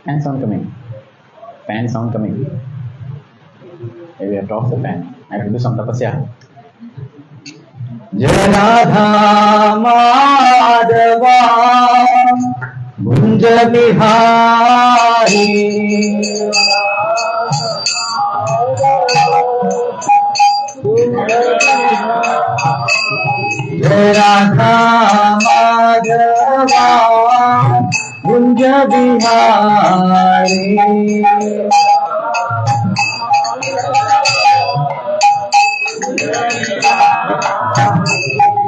Fan sound coming. Fan sound coming. Maybe I have to off the fan. I have to do some tapasya. Jagannath Madhava Gunja Bihari Jagannath Madhava Gunja Bihari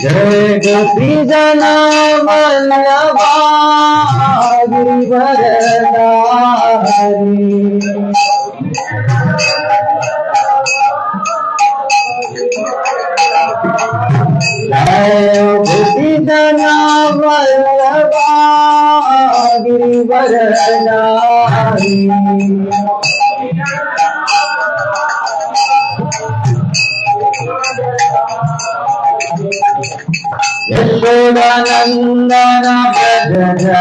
Jai Gopi Jana Vallabha Girivaradhari Jai Gopi Jana Vallabha Girivaradhari Yashodanandana Braja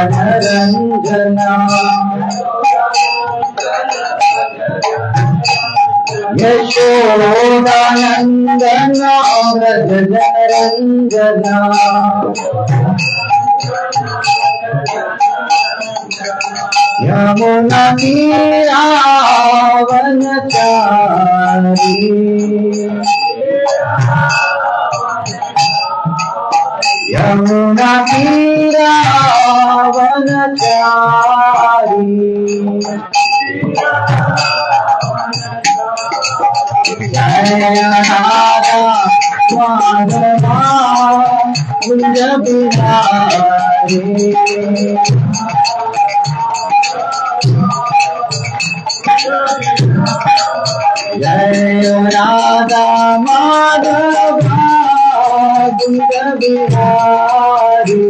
Yashodanandana Braja Yamuna Vanachari Yamuna Vanachari Jaya Radha Madhava Gunja Bihari Jaya Radha Madhava Gunja Bihari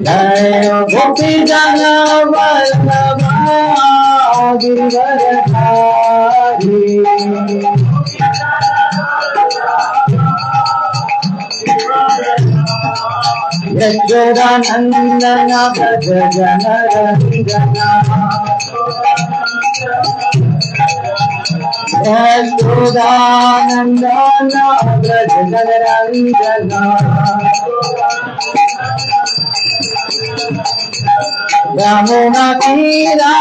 Jaya Gopi Jana Vallabha Girivaradhari Yashodanandana Braja Janarandana Yashodanandana Braja Janarandana Yamuna Tira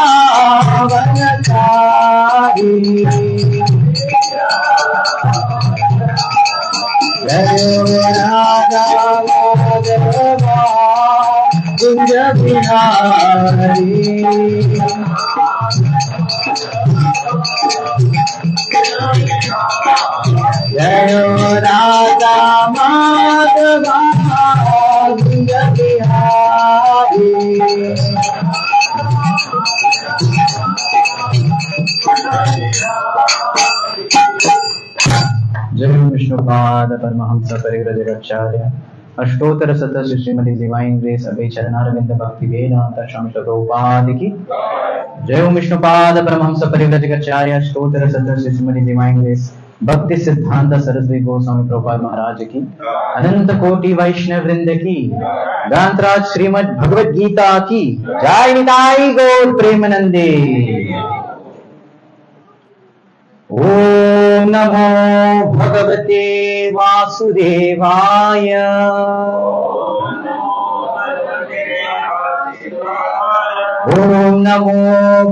Vanachari Radha Madhava Gunja Bihari Radha Madhava Gunja Bihari Jai Vishnupada Paramahamsa Parivrajagacharya Ashtotara Satasya Srimati Divine Grace Abhay Charanaravinda Bhakti Vedanta Swami Prabhupada ki Jai Vishnupada Paramahamsa Parivrajagacharya Ashtotara Satasya Srimati Divine Grace Bhakti Siddhanta Saraswati Goswami Prabhupada Maharaj ki Ananta Koti Vaishnav Vrinda ki Grantraj Srimad Bhagavad Gita ki Jai Nitai Gaur Premanande Om Namo Bhagavate Vasudevaya Om Namo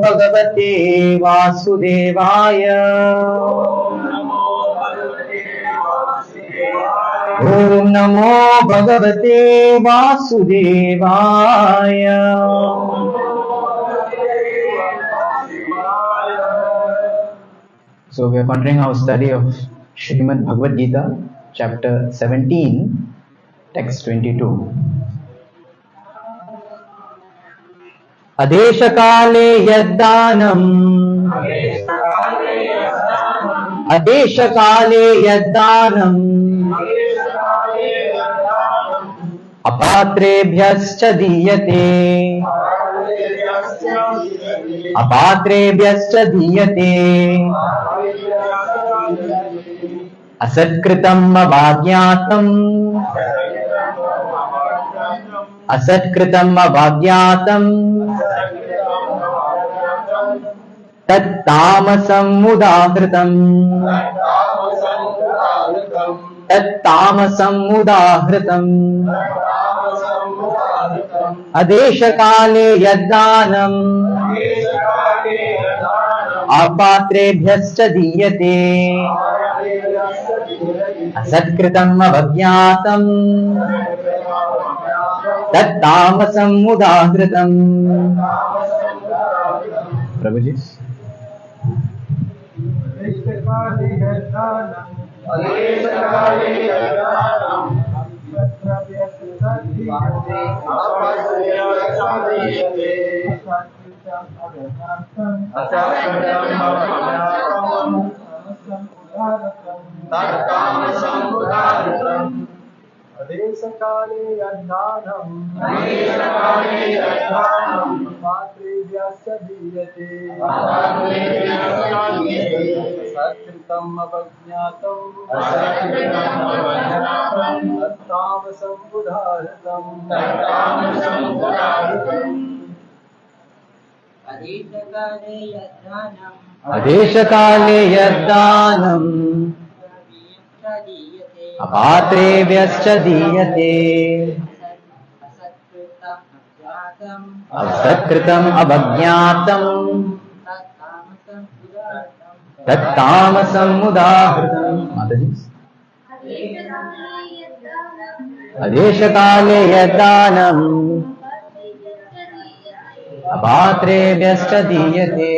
Bhagavate Vasudevaya Om Namo Bhagavate Vasudevaya So we are continuing our study of Srimad Bhagavad Gita, chapter 17, text 22. Adeshakale yaddanam Adeshakale yaddanam Apatrebhyascha diyate अपात्रेभ्यश्च दीयते असत्कृतम् अवाज्ञातम् असत्कृतम् अवाज्ञातम् तत्तामसम् उदाहृतम् तत्तामसम् उदाहृतम् अदेशकाले यद्दानम् अपात्रेभ्यश्च दीयते असत्कृतम् अवज्ञातम् तत्तामसम् उदाहृतम्। प्रभु जी अदेशकाले यद्दानम् पात्रेभ्यश्च दीयते सत्कृतम् अवज्ञातम् तत्तामसम् उदाहृतम्। अदेशकाले यद्दानम् अपात्रेभ्यश्च दीयते असत्कृतम् अवज्ञातम् तत्तामसम् उदाहृतम्। माताजी अदेशकाले यद्दानम् अपात्रेभ्यश्च दीयते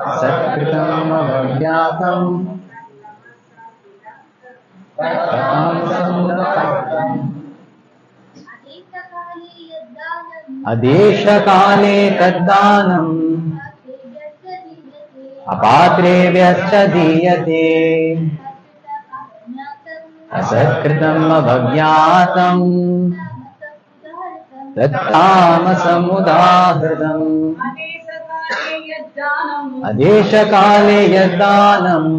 असत्कृतम् अवज्ञातम् अदेशकाले तद्दानम् अपात्रेभ्यश्च दीयते असत्कृतम् अवज्ञातम् तत्तामसम् उदाहृतम्। अदेशकाले यद्दानम्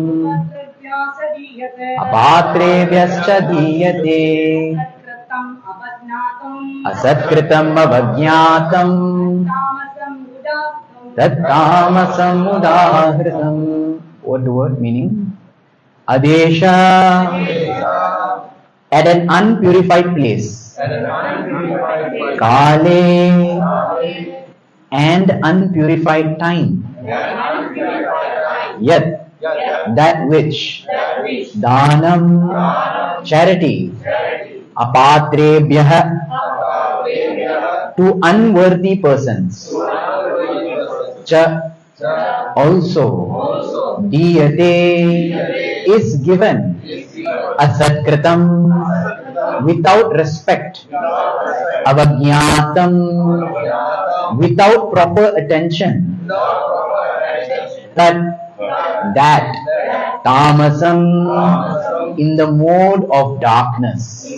अपात्रेभ्यश्च दीयते असत्कृतम् अवज्ञातम् तत्तामसम् उदाहृतम्। What the word meaning? Adesha at an unpurified place, Kale and unpurified time, Yat that which, Danam charity, Apatrebhyah to unworthy persons, Cha also, Diyate is given, Asatkritam without respect, Avagyatam without proper attention, that Tamasam in the mode of darkness,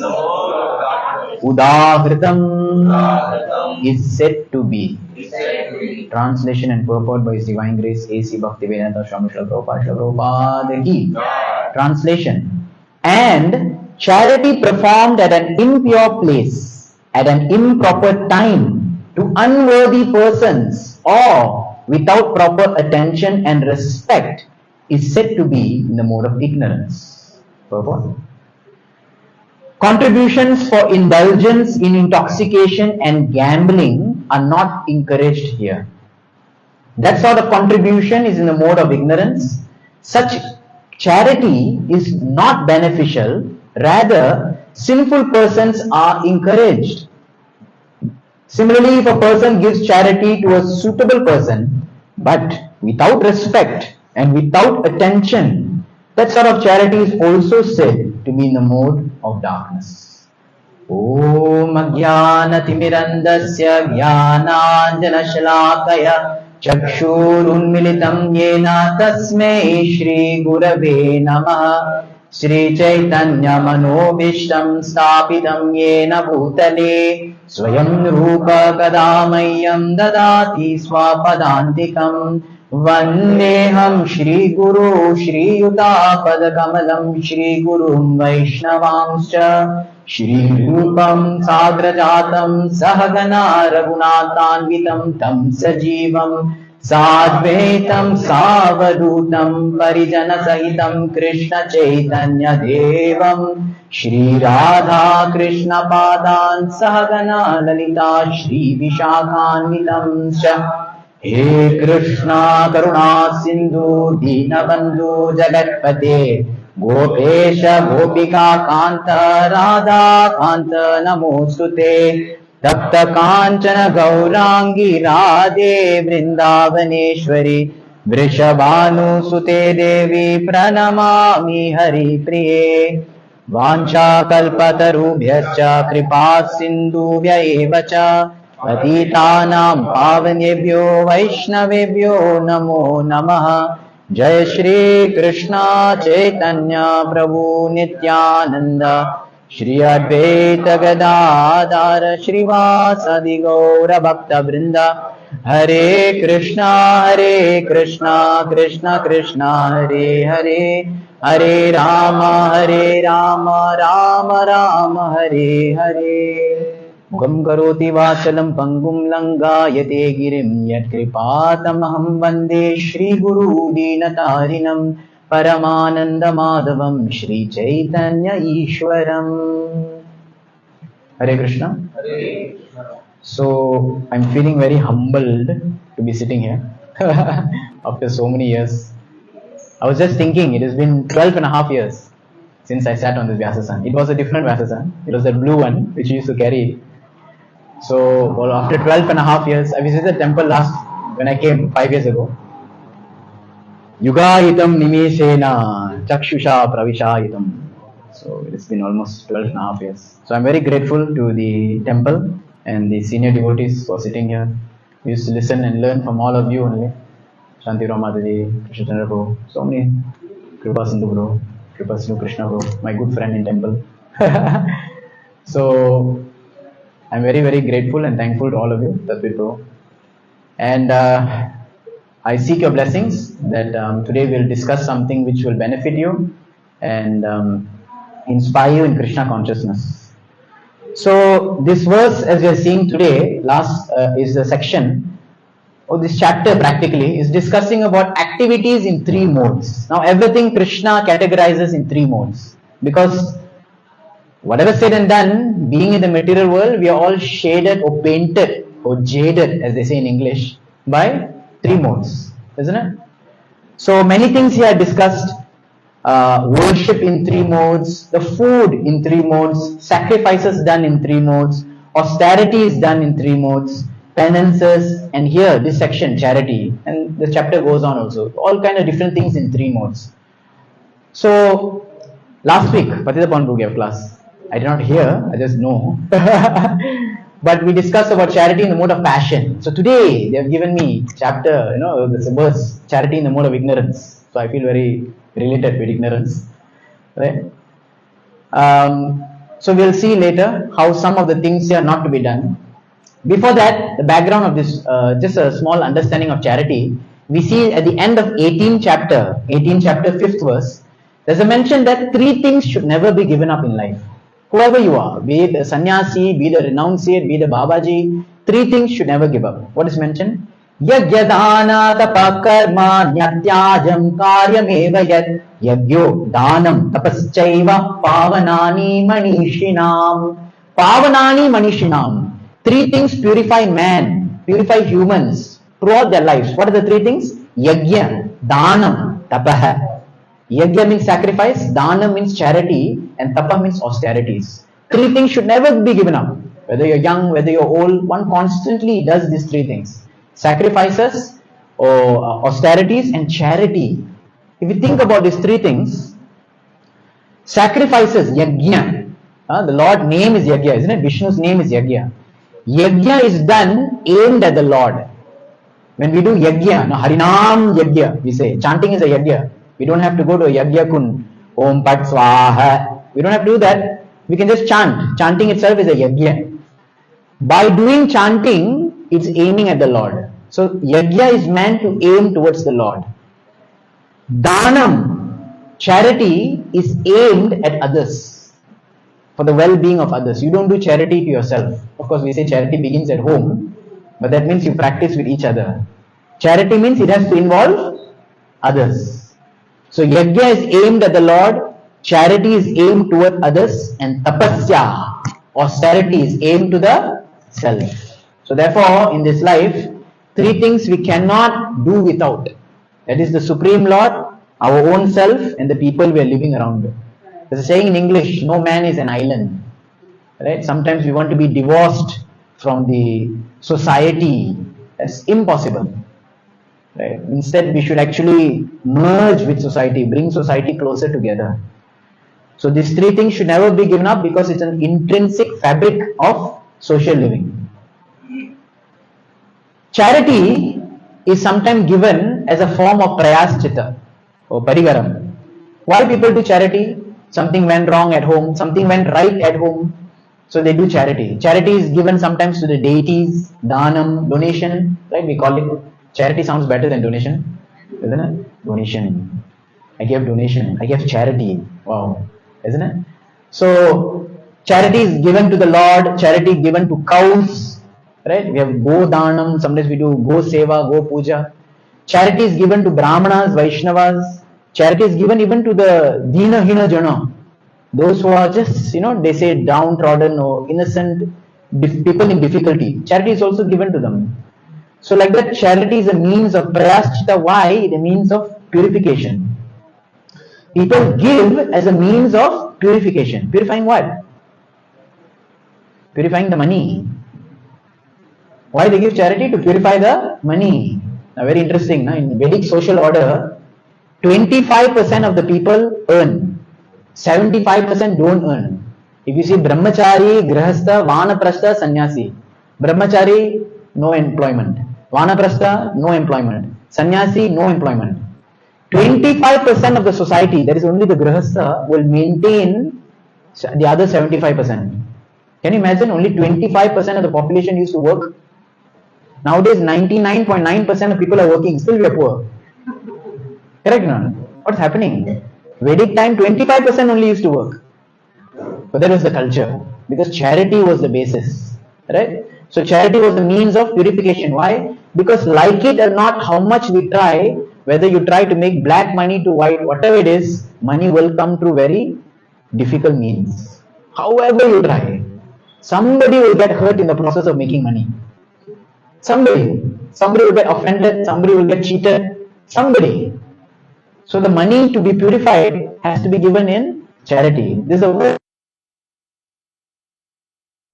Udahritam is said to be. Translation and purport by His Divine Grace A.C. Bhaktivedanta Swami Srila Prabhupada Ki. Translation: and charity performed at an impure place, at an improper time, to unworthy persons, or without proper attention and respect, is said to be in the mode of ignorance. Purport: contributions for indulgence in intoxication and gambling are not encouraged here. That sort of contribution is in the mode of ignorance. Such charity is not beneficial. Rather, sinful persons are encouraged. Similarly, if a person gives charity to a suitable person, but without respect and without attention, that sort of charity is also said to be in the mode of darkness. Om Ajnanathmirandasya Jnananjanashalakaya Chakshurunmilitam Yena Tasmai Shri Gurave Namaha Shri Chaitanya Manobhishtam Stapitam Yena Bhutale Swayam Rupa Kadamayam Dadati Swapadantikam Vandeham Shri Guru Shri Yuta Padakamalam Shri Gurum Vaishnavamscha Shri Rupam Sagrajatam Sahagana Raghunatanvitam Tam Sajivam Sadvaitam Savadutam Parijana Sahitam Krishna Chaitanya Devam Shri Radha Krishna Padan Sahagana Lalita Shri Vishakhanvitam Scha He Krishna Karuna Sindhu Dinabandhu Jagatpate Gopesha Gopika Kanta Radha Kanta Namostute Tapta Kanchana Gaurangi Radhe Vrindavaneshwari Vrishabhanu Sute Devi Pranamami Hari Priye Vancha Kalpatarubhyascha Kripa Sindhuvya Evacha Patitanam Pavanebhyo Vaishnavebhyo Namo Namaha Jai Shri Krishna Chaitanya Prabhu Nityananda Shri Advaita Gadadhara Shrivasadi Gaura Bhakta Vrinda Hare Krishna Krishna Krishna Hare Hare Hare Rama Rama Rama Hare Hare Mukam karoti vachalam pangum langayate girim yat kripatamaham vande Shri Guru Dinatarinam Paramananda Madhavam Shri Chaitanya Ishwaram. Hare Krishna. Hare Krishna. So I'm feeling very humbled to be sitting here after so many years. I was just thinking, it has been 12 and a half years since I sat on this Vyasasan. It was a different Vyasasan. It was that blue one which we used to carry. So well, after 12 and a half years, I visited the temple when I came 5 years ago. Yugayitam nimeshena chakshusha pravishayitam. So it's been almost 12 and a half years. So I'm very grateful to the temple and the senior devotees for sitting here. We used to listen and learn from all of you only. Shanti Ramadaji, Krishna Chandra Bro, so many. Kripa Sindhu Bro, Kripa Sindhu Krishna Bro, my good friend in temple. So I'm very, very grateful and thankful to all of you, Tatvit Bro. And I seek your blessings that today we'll discuss something which will benefit you and inspire you in Krishna consciousness. So this verse, as we are seeing today, is the section, or this chapter practically, is discussing about activities in 3 modes. Now everything Krishna categorizes in 3 modes, because whatever said and done, being in the material world, we are all shaded or painted or jaded, as they say in English, by 3 modes, isn't it? So many things here are discussed. Worship in 3 modes, the food in 3 modes, sacrifices done in 3 modes, austerity is done in 3 modes, penances, and here this section, charity, and the chapter goes on also, all kind of different things in 3 modes. So last week, Patitapan Bro gave class. I did not hear, I just know. But we discussed about charity in the mode of passion. So today they have given me chapter, this verse, charity in the mode of ignorance. So I feel very related with ignorance, right? So we'll see later how some of the things here are not to be done. Before that, the background of this, just a small understanding of charity. We see at the end of 18 chapter 5th verse, there's a mention that 3 things should never be given up in life. Whoever you are, be it a sannyasi, be it a renunciate, be it a babaji, 3 things should never give up. What is mentioned? Yagyadana tapakarma nyatyajam karyameva yat yagyo danam tapaschaiva pavanani manishinam. Pavanani manishinam. 3 things purify man, purify humans throughout their lives. What are the 3 things? Yagya, danam, tapaha. Yagya means sacrifice, dana means charity, and tapa means austerities. 3 things should never be given up. Whether you're young, whether you're old, one constantly does these 3 things. Sacrifices, or austerities, and charity. If you think about these 3 things, sacrifices, yagya. The Lord's name is yagya, isn't it? Vishnu's name is yagya. Yagya is done aimed at the Lord. When we do yagya, Harinam yagya, we say, chanting is a yagya. We don't have to go to a yagya kun Om Pat Swaha. We don't have to do that. We can just chant. Chanting itself is a yajna. By doing chanting, it's aiming at the Lord. So yajna is meant to aim towards the Lord. Dhanam, charity, is aimed at others, for the well-being of others. You don't do charity to yourself. Of course, we say charity begins at home, but that means you practice with each other. Charity means it has to involve others. So yajna is aimed at the Lord, charity is aimed toward others, and tapasya, austerity, is aimed to the self. So therefore, in this life, three things we cannot do without. That is the Supreme Lord, our own self, and the people we are living around with. There's a saying in English, no man is an island. Right? Sometimes we want to be divorced from the society. That's impossible. Right? Instead, we should actually merge with society, bring society closer together. So these three things should never be given up because it's an intrinsic fabric of social living. Charity is sometimes given as a form of prayaschita or parigaram. Why people do charity? Something went wrong at home, something went right at home, so they do charity. Charity is given sometimes to the deities, dhanam, donation, right? We call it. Charity sounds better than donation, isn't it? Donation. I gave donation. I gave charity. Wow, isn't it? So charity is given to the Lord. Charity is given to cows. Right? We have go dhanam, sometimes we do go seva, go puja. Charity is given to brahmanas, Vaishnavas. Charity is given even to the dina hina jana. Those who are just, they say downtrodden or innocent people in difficulty. Charity is also given to them. So like that, charity is a means of prayaschita. Why? It is a means of purification. People give as a means of purification. Purifying what? Purifying the money. Why they give charity? To purify the money. Now very interesting. In Vedic social order, 25% of the people earn. 75% don't earn. If you see brahmachari, grihastha, vanaprastha, sannyasi. Brahmachari, no employment. Vanaprastha, no employment. Sannyasi, no employment. 25% of the society, that is only the grihastha, will maintain the other 75%. Can you imagine? Only 25% of the population used to work. Nowadays, 99.9% of people are working, still we are poor. Correct, no? What's happening? Vedic time, 25% only used to work. But that was the culture, because charity was the basis. Right? So charity was the means of purification. Why? Because like it or not, how much we try, whether you try to make black money to white, whatever it is, money will come through very difficult means. However you try, somebody will get hurt in the process of making money. Somebody will get offended, somebody will get cheated, somebody. So the money to be purified has to be given in charity. This is a word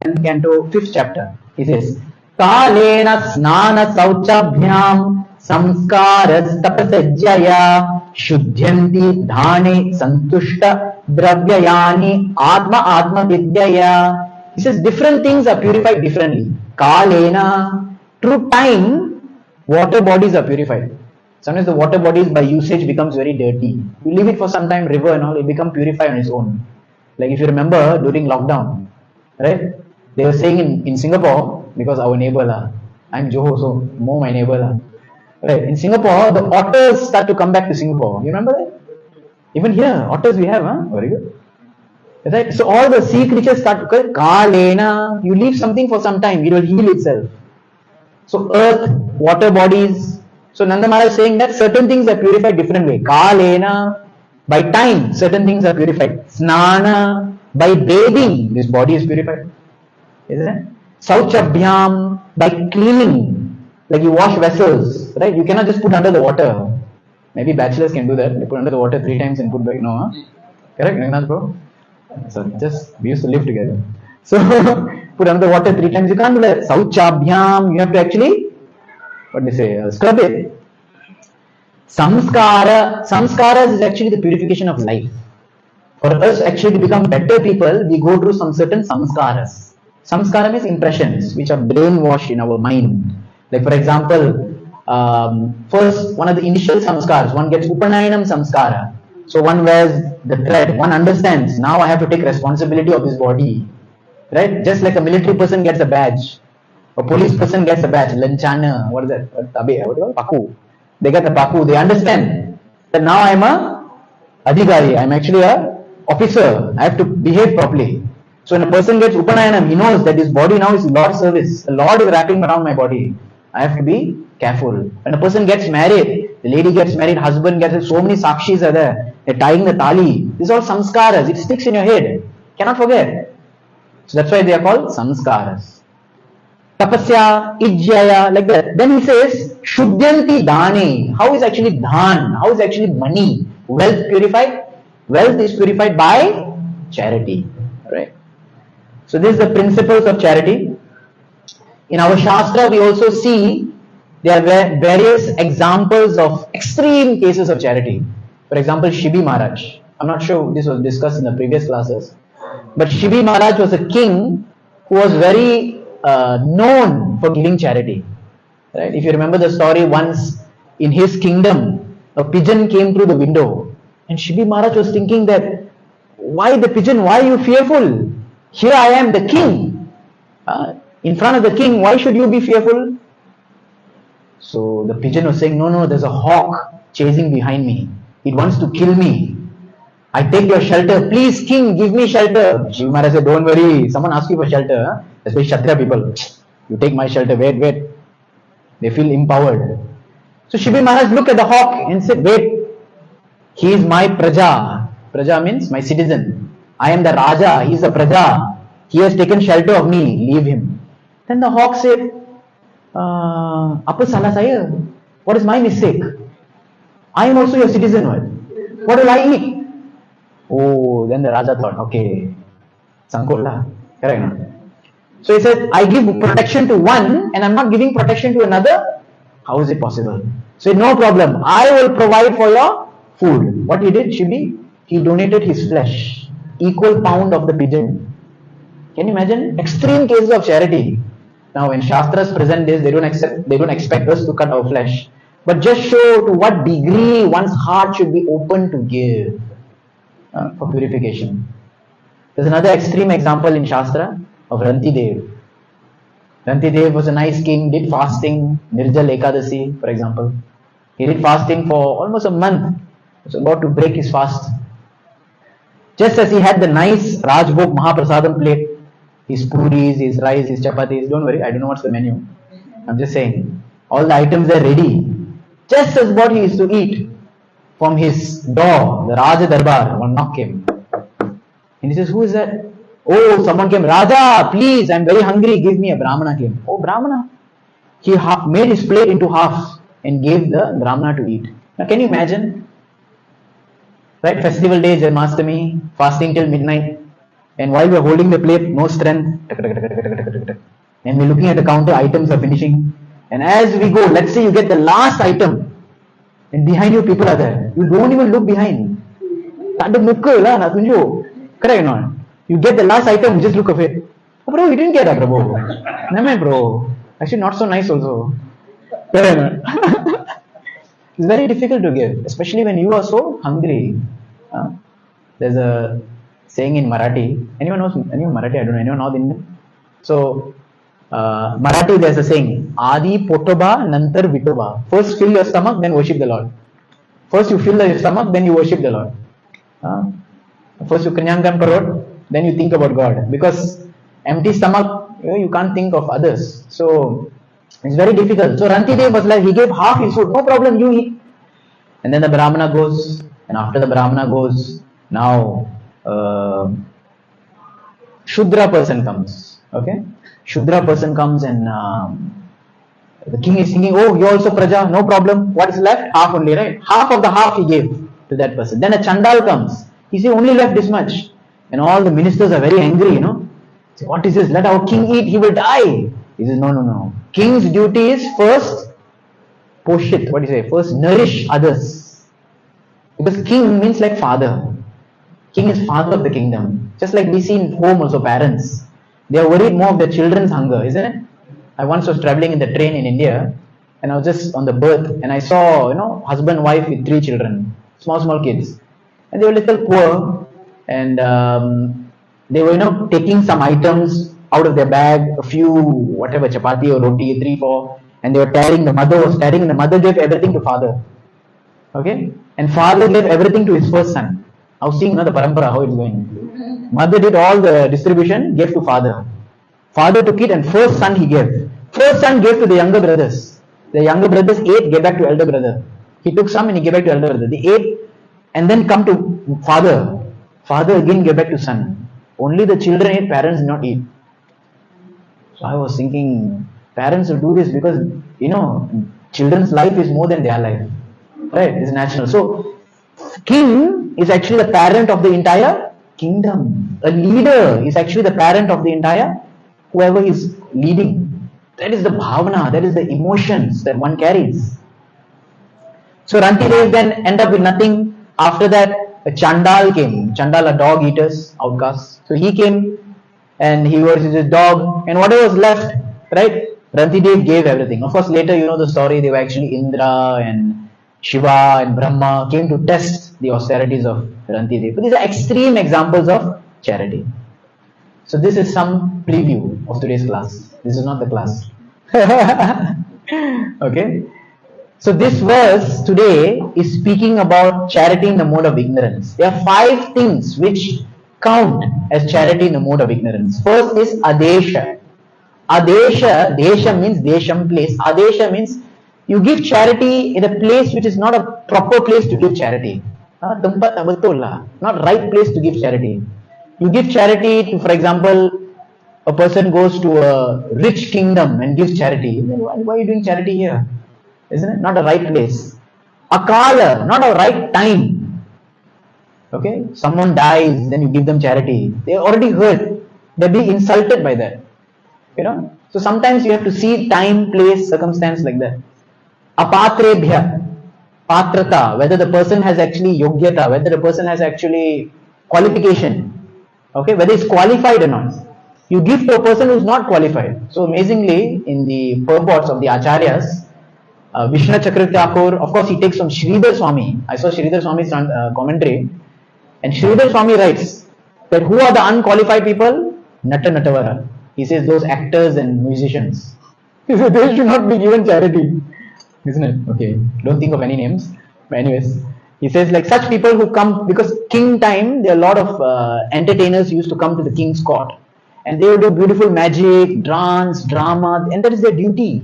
in Canto 5th chapter. He says, Kalena snana sauchabhyam samskaras tapasajjaya shuddhyanti dhane santushta dravyayani atma vidyaya. He says different things are purified differently. Kalena, through time, water bodies are purified. Sometimes the water bodies by usage becomes very dirty. You leave it for some time, river and all, it becomes purified on its own. Like if you remember during lockdown, right? They were saying in Singapore, because our neighbor, I'm Johor, so more my neighbor. Right? In Singapore, the otters start to come back to Singapore. You remember that? Even here, otters we have, very good. Right? So all the sea creatures start to Kalena, you leave something for some time, it will heal itself. So earth, water bodies. So Nanda Maharaj is saying that certain things are purified different way. Kalena, by time, certain things are purified. Snana, by bathing, this body is purified. Isn't it? Sauchabhyam, by cleaning, like you wash vessels, right? You cannot just put under the water. Maybe bachelors can do that. They put under the water 3 times and put back. No, correct, Jagannath bro? So we used to live together. So put under the water 3 times. You can't do that. Sauchabhyam, you have to actually, scrub it. Samskaras is actually the purification of life. For us actually to become better people, we go through some certain samskaras. Samskara means impressions which are brainwashed in our mind. Like for example, first one of the initial samskaras, one gets Upanayinam samskara. So one wears the thread, one understands, now I have to take responsibility of this body. Right? Just like a military person gets a badge, a police person gets a badge, Lanchana, what is that? What do you call it? Paku. They get the Paku, they understand that now I am a Adhikari, I am actually a officer, I have to behave properly. So when a person gets Upanayanam, he knows that his body now is Lord service. The Lord is wrapping around my body. I have to be careful. When a person gets married, the lady gets married, husband gets married, so many sakshis are there. They're tying the tali. These are all samskaras. It sticks in your head. Cannot forget. So that's why they are called samskaras. Tapasya, ijjaya, like that. Then he says, Shuddhanti dane. How is actually dhan? How is actually money? Wealth purified? Wealth is purified by charity. Right? So this is the principles of charity. In our Shastra, we also see there are various examples of extreme cases of charity. For example, Shibi Maharaj. I'm not sure this was discussed in the previous classes. But Shibi Maharaj was a king who was very known for giving charity. Right? If you remember the story, once in his kingdom, a pigeon came through the window. And Shibi Maharaj was thinking that, why the pigeon? Why are you fearful? Here I am, the king. In front of the king, why should you be fearful? So the pigeon was saying, no, there's a hawk chasing behind me. It wants to kill me. I take your shelter. Please, king, give me shelter. Shiva Maharaj said, don't worry. Someone asks you for shelter, especially Kshatriya people. You take my shelter. Wait. They feel empowered. So Shiva Maharaj looked at the hawk and said, wait. He is my praja. Praja means my citizen. I am the Raja. He is the praja. He has taken shelter of me. Leave him. Then the hawk said, apa salah saya? What is my mistake? I am also your citizen. What will I eat? Oh, then the Raja thought, okay, sangkut lah. Correct. So he said, I give protection to one and I am not giving protection to another. How is it possible? So no problem. I will provide for your food. What he did, Shibi? He donated his flesh, equal pound of the pigeon. Can you imagine? Extreme cases of charity. Now, when Shastras present this, they don't expect us to cut our flesh, but just show to what degree one's heart should be open to give for purification. There's another extreme example in Shastra of Rantidev. Rantidev was a nice king, did fasting, Nirjal Ekadasi, for example. He did fasting for almost a month. He was about to break his fast. Just as he had the nice Rajbhog Mahaprasadam plate, his puris, his rice, his chapatis, don't worry, I don't know what's the menu. I'm just saying, all the items are ready. Just as what he used to eat, from his door, the Raja Darbar, one knock came. And he says, who is that? Oh, someone came. Raja, please, I'm very hungry, give me. A Brahmana came. Oh, Brahmana. He made his plate into half and gave the Brahmana to eat. Now, can you imagine? Right, festival day, Janmashtami, fasting till midnight. And while we're holding the plate, no strength. And we're looking at the counter, items are finishing. And as we go, let's say you get the last item. And behind you, people are there. You don't even look behind. Tak ada muka lah nak tunjuk. Correct or not? You get the last item, just look away. Oh bro, you didn't get that, bro. Never bro. Actually not so nice also. Correct or not? It's very difficult to give, especially when you are so hungry. There's a saying in Marathi. Anyone knows Marathi? I don't know. Anyone North Indian? So, Marathi, there's a saying, Adi Potoba Nantar Vitoba. First fill your stomach, then worship the Lord. First you fill your stomach, then you worship the Lord. First you Kanyangam Parot, then you think about God. Because empty stomach, you can't think of others. So, it's very difficult. So, Rantidev was like, he gave half his food. No problem, you eat. And then the Brahmana goes, and after the Brahmana goes, now, Shudra person comes. Okay? Shudra person comes and the king is thinking, oh, you also Praja, no problem. What is left? Half only, right? Half of the half he gave to that person. Then a Chandal comes. He says, only left this much. And all the ministers are very angry, you know. Say, what is this? Let our king eat, he will die. He says, no. King's duty is first, poshit, what do you say? First nourish others. Because king means like father. King is father of the kingdom. Just like we see in home also, parents. They are worried more of their children's hunger, isn't it? I once was traveling in the train in India and I was just on the berth and I saw, husband, wife with 3 children, small kids. and they were little poor, and they were, taking some items out of their bag, a few, whatever, chapati or roti, 3, 4, and they were tearing. The mother was tearing, and the mother gave everything to father. Okay, and father gave everything to his first son. Now seeing the parampara, how it's going. Mother did all the distribution, gave to father. Father took it, and first son he gave. First son gave to the younger brothers. The younger brothers ate, gave back to elder brother. He took some and he gave back to elder brother. They ate, and then come to father. Father again gave back to son. Only the children ate, parents did not eat. So I was thinking, parents will do this because, children's life is more than their life. Right? It's natural. So, king is actually the parent of the entire kingdom. A leader is actually the parent of the entire, whoever is leading. That is the bhavana, that is the emotions that one carries. So Rantidev then end up with nothing. After that, a Chandal came. Chandal are dog eaters, outcasts. So he came and he was his dog, and whatever was left, right? Rantidev gave everything. Of course, later you know the story, they were actually Indra and Shiva and Brahma came to test the austerities of Rantidev. But these are extreme examples of charity. So this is some preview of today's class. This is not the class. Okay. So this verse today is speaking about charity in the mode of ignorance. There are 5 things which count as charity in the mode of ignorance. First is adesha. Adesha, desha means desham, place. Adesha means you give charity in a place which is not a proper place to give charity. Not right place to give charity. You give charity to, for example, a person goes to a rich kingdom and gives charity. Why are you doing charity here? Isn't it? Not a right place. Akala, not a right time. Okay? Someone dies, then you give them charity. They are already hurt. They're being insulted by that. So sometimes you have to see time, place, circumstance like that. Apatrebhya, patrata, whether the person has actually yogyata, whether the person has actually qualification. Okay, whether he's qualified or not. You give to a person who is not qualified. So amazingly, in the purports of the acharyas, Vishnu Chakra Thakur, of course he takes from Sridhar Swami. I saw Sridhar Swami's commentary, and Sridhar Swami writes that who are the unqualified people? Nata Natavara. He says those actors and musicians. He says they should not be given charity. Isn't it? Okay, don't think of any names. But anyways, he says like such people who come, because king time, there are a lot of entertainers used to come to the king's court. And they would do beautiful magic, dance, drama, and that is their duty.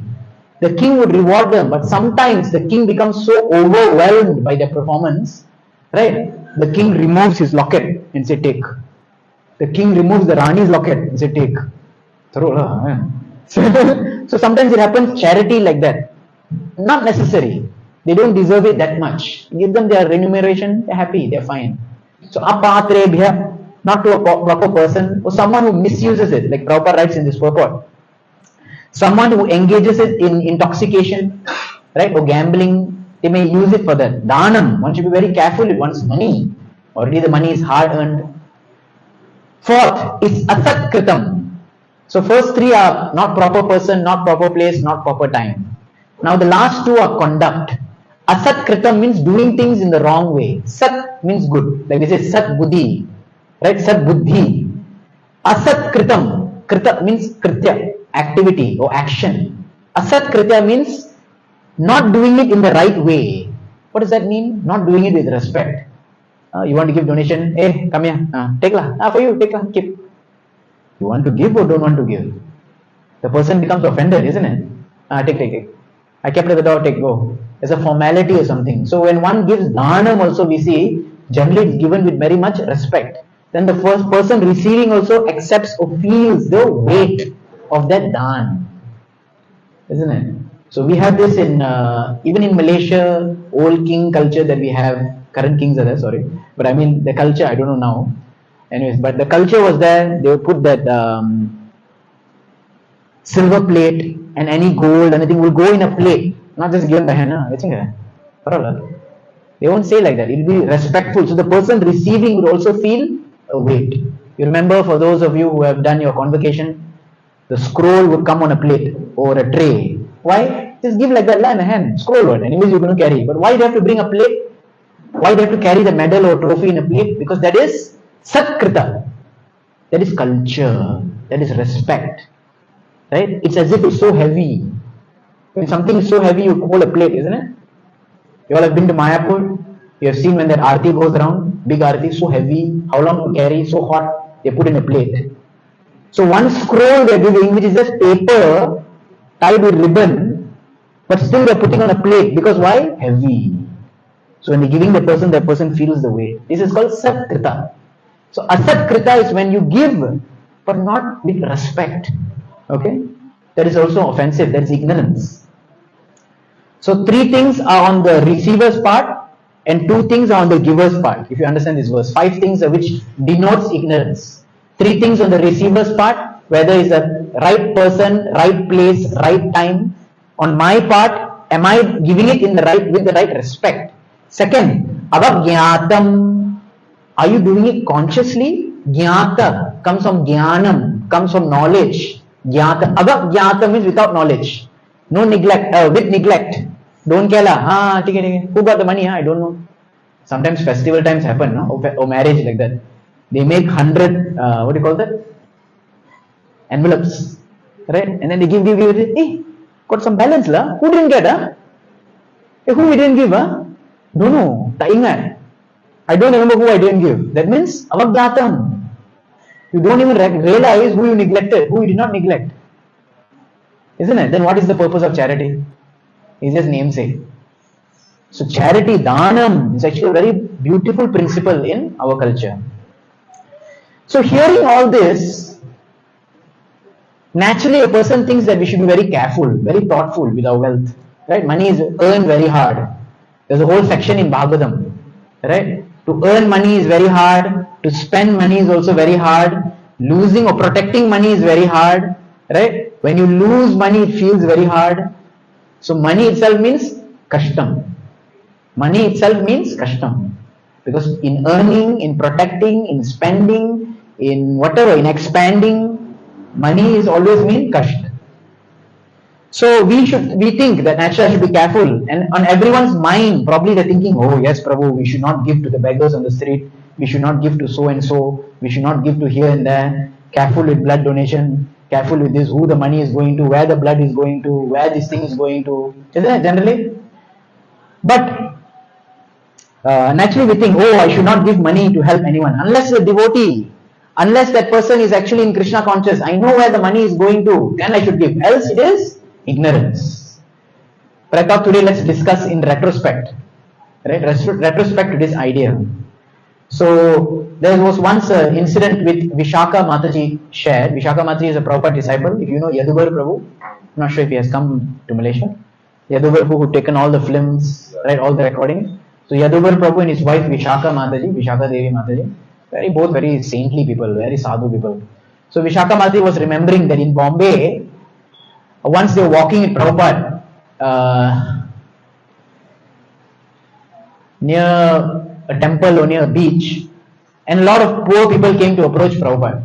The king would reward them, but sometimes the king becomes so overwhelmed by their performance, right? The king removes his locket and say, take. The king removes the Rani's locket and say, take. So sometimes it happens charity like that. Not necessary. They don't deserve it that much. Give them their remuneration, they're happy, they're fine. So apatrebhya, not to a proper person, or someone who misuses it, like Prabhupada writes in this purport. Someone who engages it in intoxication, right, or gambling, they may use it for that. Dhanam, one should be very careful with one's money. Already the money is hard earned. Fourth is asat kritam. So first 3 are not proper person, not proper place, not proper time. Now the last 2 are conduct. Asat kritam means doing things in the wrong way. Sat means good. Like they say sat buddhi. Right? Sat buddhi. Asat kritam. Krita means kritya, activity or action. Asat kritya means not doing it in the right way. What does that mean? Not doing it with respect. You want to give donation? Hey, come here. Take lah. For you, take lah. Keep. You want to give or don't want to give? The person becomes offended, isn't it? Take. I kept at the door, take, go. It's a formality or something. So when one gives dhanam also, we see, generally it's given with very much respect. Then the first person receiving also accepts or feels the weight of that dhan. Isn't it? So we have this in, even in Malaysia, old king culture that we have, current kings are there, sorry. But I mean the culture, I don't know now. Anyways, but the culture was there, they would put that silver plate and any gold, anything will go in a plate, not just given by hand. They won't say like that, it will be respectful. So the person receiving would also feel a weight. You remember, for those of you who have done your convocation, the scroll would come on a plate or a tray. Why? Just give like that in a hand, scroll one, anyways you're going to carry. But why do you have to bring a plate? Why they have to carry the medal or trophy in a plate? Because that is Satkrita. That is culture. That is respect. Right? It's as if it's so heavy. When something is so heavy, you hold a plate, isn't it? You all have been to Mayapur. You have seen when that aarti goes around. Big aarti, so heavy. How long to carry? So hot. They put in a plate. So one scroll they're giving, which is just paper tied with ribbon, but still they're putting on a plate. Because why? Heavy. So when they're giving the person feels the weight. This is called Satkrita. So Asatkrita is when you give, but not with respect. Okay? That is also offensive. That is ignorance. So 3 things are on the receiver's part and 2 things are on the giver's part. If you understand this verse, 5 things which denotes ignorance. 3 things on the receiver's part, whether it's the right person, right place, right time. On my part, am I giving it with the right respect? Second, avagyatam. Are you doing it consciously? Jnata comes from jnanam, comes from knowledge. Jnata. Avagyatam means without knowledge. No neglect, with neglect. Don't care lah. Who got the money? I don't know. Sometimes festival times happen, no? Or marriage like that. They make 100, what do you call that? Envelopes. Right? And then they give. Hey, got some balance lah. Who didn't get? Hey, who we didn't give? No. Tak ingat. I don't remember who I didn't give. That means avagyatam. You don't even realize who you neglected, who you did not neglect. Isn't it? Then what is the purpose of charity? It's just namesake. So charity, dhanam, is actually a very beautiful principle in our culture. So hearing all this, naturally a person thinks that we should be very careful, very thoughtful with our wealth. Right? Money is earned very hard. There's a whole section in Bhagavad. Right? To earn money is very hard. To spend money is also very hard. Losing or protecting money is very hard. Right? When you lose money, it feels very hard. So money itself means kashtam. Money itself means kashtam. Because in earning, in protecting, in spending, in whatever, in expanding, money is always mean kasht. So we think that naturally I should be careful, and on everyone's mind probably they're thinking, oh yes Prabhu, we should not give to the beggars on the street, we should not give to so and so, we should not give to here and there, careful with blood donation, careful with this, who the money is going to, where the blood is going to, where this thing is going to, isn't it generally? But naturally we think, oh, I should not give money to help anyone, unless a devotee, unless that person is actually in Krishna conscious, I know where the money is going to, then I should give, else it is ignorance. But I thought today let's discuss in retrospect, right? Retrospect to this idea. So there was once an incident with Vishaka Mataji shared. Vishaka Mataji is a Prabhupada disciple. If you know Yaduvar Prabhu, I'm not sure if he has come to Malaysia. Yaduvar Prabhu who taken all the films, right, all the recordings. So Yaduvar Prabhu and his wife Vishaka Mataji, Vishaka Devi Mataji, both very saintly people, very sadhu people. So Vishaka Mataji was remembering that in Bombay, once they were walking with Prabhupada near a temple or near a beach, and a lot of poor people came to approach Prabhupada.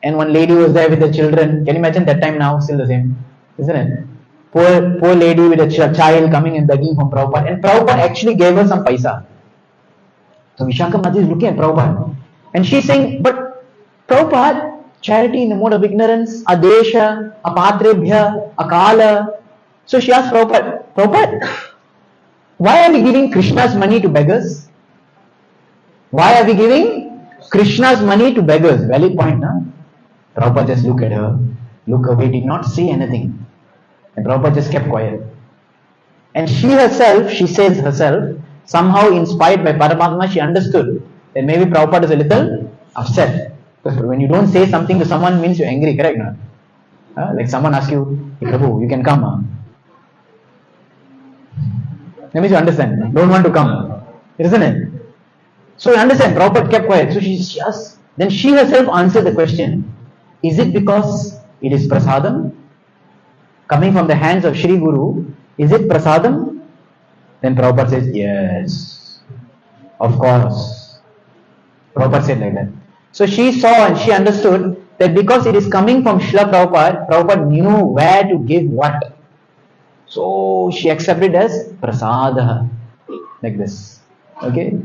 And one lady was there with the children. Can you imagine that time now? Still the same, isn't it? Poor lady with a child coming and begging from Prabhupada. And Prabhupada actually gave her some paisa. So Vishaka Mataji is looking at Prabhupada. And she's saying, but Prabhupada, charity in the mode of ignorance, adesha, apatrebhya, akala. So she asked Prabhupada, why are we giving Krishna's money to beggars? Why are we giving Krishna's money to beggars? Valid point, huh? Prabhupada just looked at her, looked away, did not say anything. And Prabhupada just kept quiet. And she says herself, somehow inspired by Paramatma, she understood that maybe Prabhupada is a little upset. Because when you don't say something to someone means you're angry, correct? No? Like someone asks you, hey, Prabhu, you can come. That means you understand. Don't want to come. Isn't it? So you understand, Prabhupada kept quiet. So she asked, then she herself answered the question, is it because it is prasadam? Coming from the hands of Shri Guru, is it prasadam? Then Prabhupada says, yes. Of course. Prabhupada said like that. So she saw and she understood that because it is coming from Srila Prabhupada, Prabhupada knew where to give what. So she accepted as prasada, like this. Okay.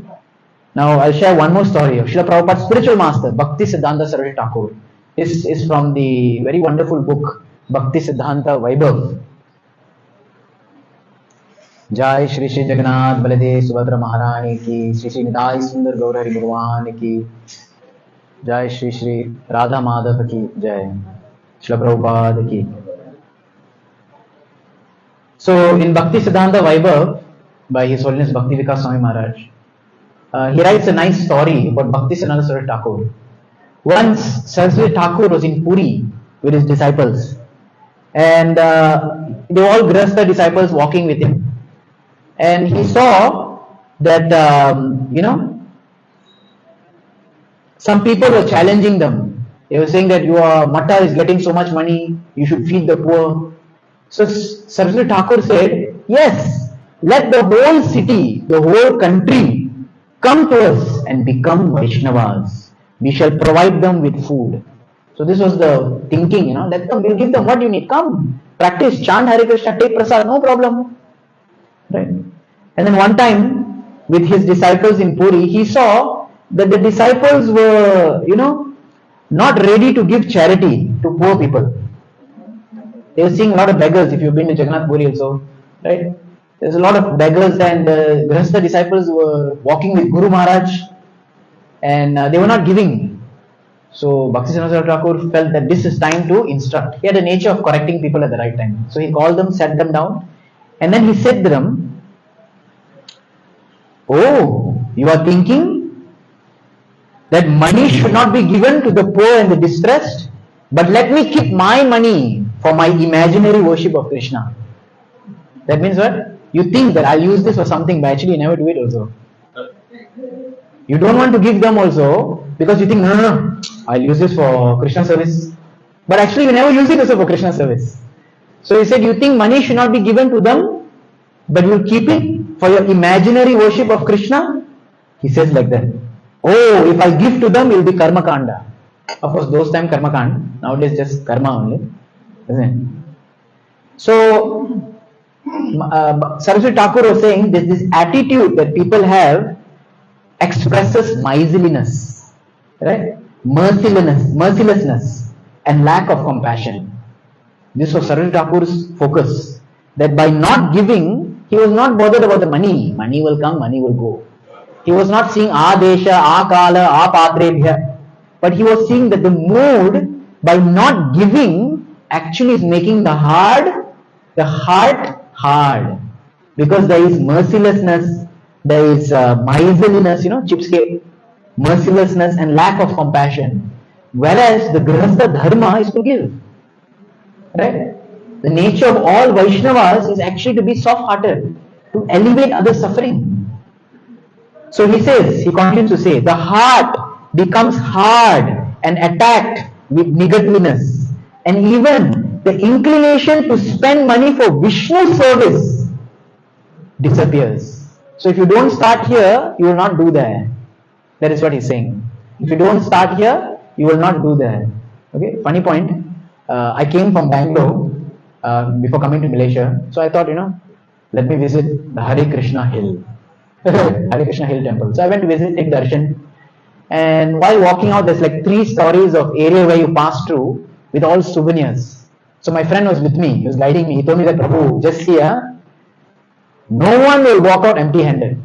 Now I'll share one more story of Srila Prabhupada's spiritual master, Bhakti Siddhanta Saraswati Thakur. This is from the very wonderful book, Bhakti Siddhanta Vaibhav. Jai Shri Shri Jagannath Baladev Subhadra Maharani ki, Shri Shri Nidai Sundar Gaurari Bhagwan ki, Jai Shri Shri Radha Madhav ki, Jai Srila Prabhupada ki. So in Bhakti Siddhanta Vaibhav by His Holiness Bhakti Vikas Swami Maharaj, he writes a nice story about Bhakti Siddhanta Saraswati Thakur. Once Saraswati Thakur was in Puri with his disciples, and they all graced the disciples walking with him. And he saw that, some people were challenging them. They were saying that your Mata is getting so much money, you should feed the poor. So Saraswati Thakur said, yes, let the whole city, the whole country come to us and become Vaishnavas. We shall provide them with food. So this was the thinking, let them, we'll give them what you need. Come, practice, chant Hare Krishna, take prasad, no problem. Right? And then one time, with his disciples in Puri, he saw that the disciples were, not ready to give charity to poor people. They were seeing a lot of beggars. If you've been to Jagannath Puri also, right? There's a lot of beggars, and the rest of the disciples were walking with Guru Maharaj, and they were not giving. So Bhakti Siddhanta Thakur felt that this is time to instruct. He had a nature of correcting people at the right time. So he called them, sat them down, and then he said to them, oh, you are thinking that money should not be given to the poor and the distressed, but let me keep my money for my imaginary worship of Krishna. That means what? You think that I'll use this for something, but actually you never do it also. You don't want to give them also because you think, no, I'll use this for Krishna service. But actually you never use it also for Krishna service. So he said, you think money should not be given to them, but you'll keep it for your imaginary worship of Krishna? He says like that. Oh, if I give to them, it will be karma kanda. Of course, those time karma kanda. Nowadays just karma only. Isn't it? So, Saraswati Thakur was saying this attitude that people have expresses miserliness, right? Mercilessness and lack of compassion. This was Saraswati Thakur's focus, that by not giving, he was not bothered about the money. Money will come, money will go. He was not seeing Adesha, Akala, Apatrebhya, but he was seeing that the mood by not giving actually is making the heart hard, because there is mercilessness, there is miserliness, chipske, mercilessness and lack of compassion. Whereas the Grihastha Dharma is to give. Right? The nature of all Vaishnavas is actually to be soft-hearted, to elevate others' suffering. So he continues to say, the heart becomes hard and attacked with negativeness, and even the inclination to spend money for Vishnu service disappears. So if you don't start here, you will not do that. That is what he's saying. If you don't start here, you will not do that. Okay, funny point. I came from Bangalore before coming to Malaysia. So I thought, let me visit the Hare Krishna Hill. Hare Krishna Hill temple. So I went to visit, take darshan. And while walking out, there's like 3 stories of area where you pass through with all souvenirs. So my friend was with me. He was guiding me. He told me that, Prabhu, just see, no one will walk out empty-handed.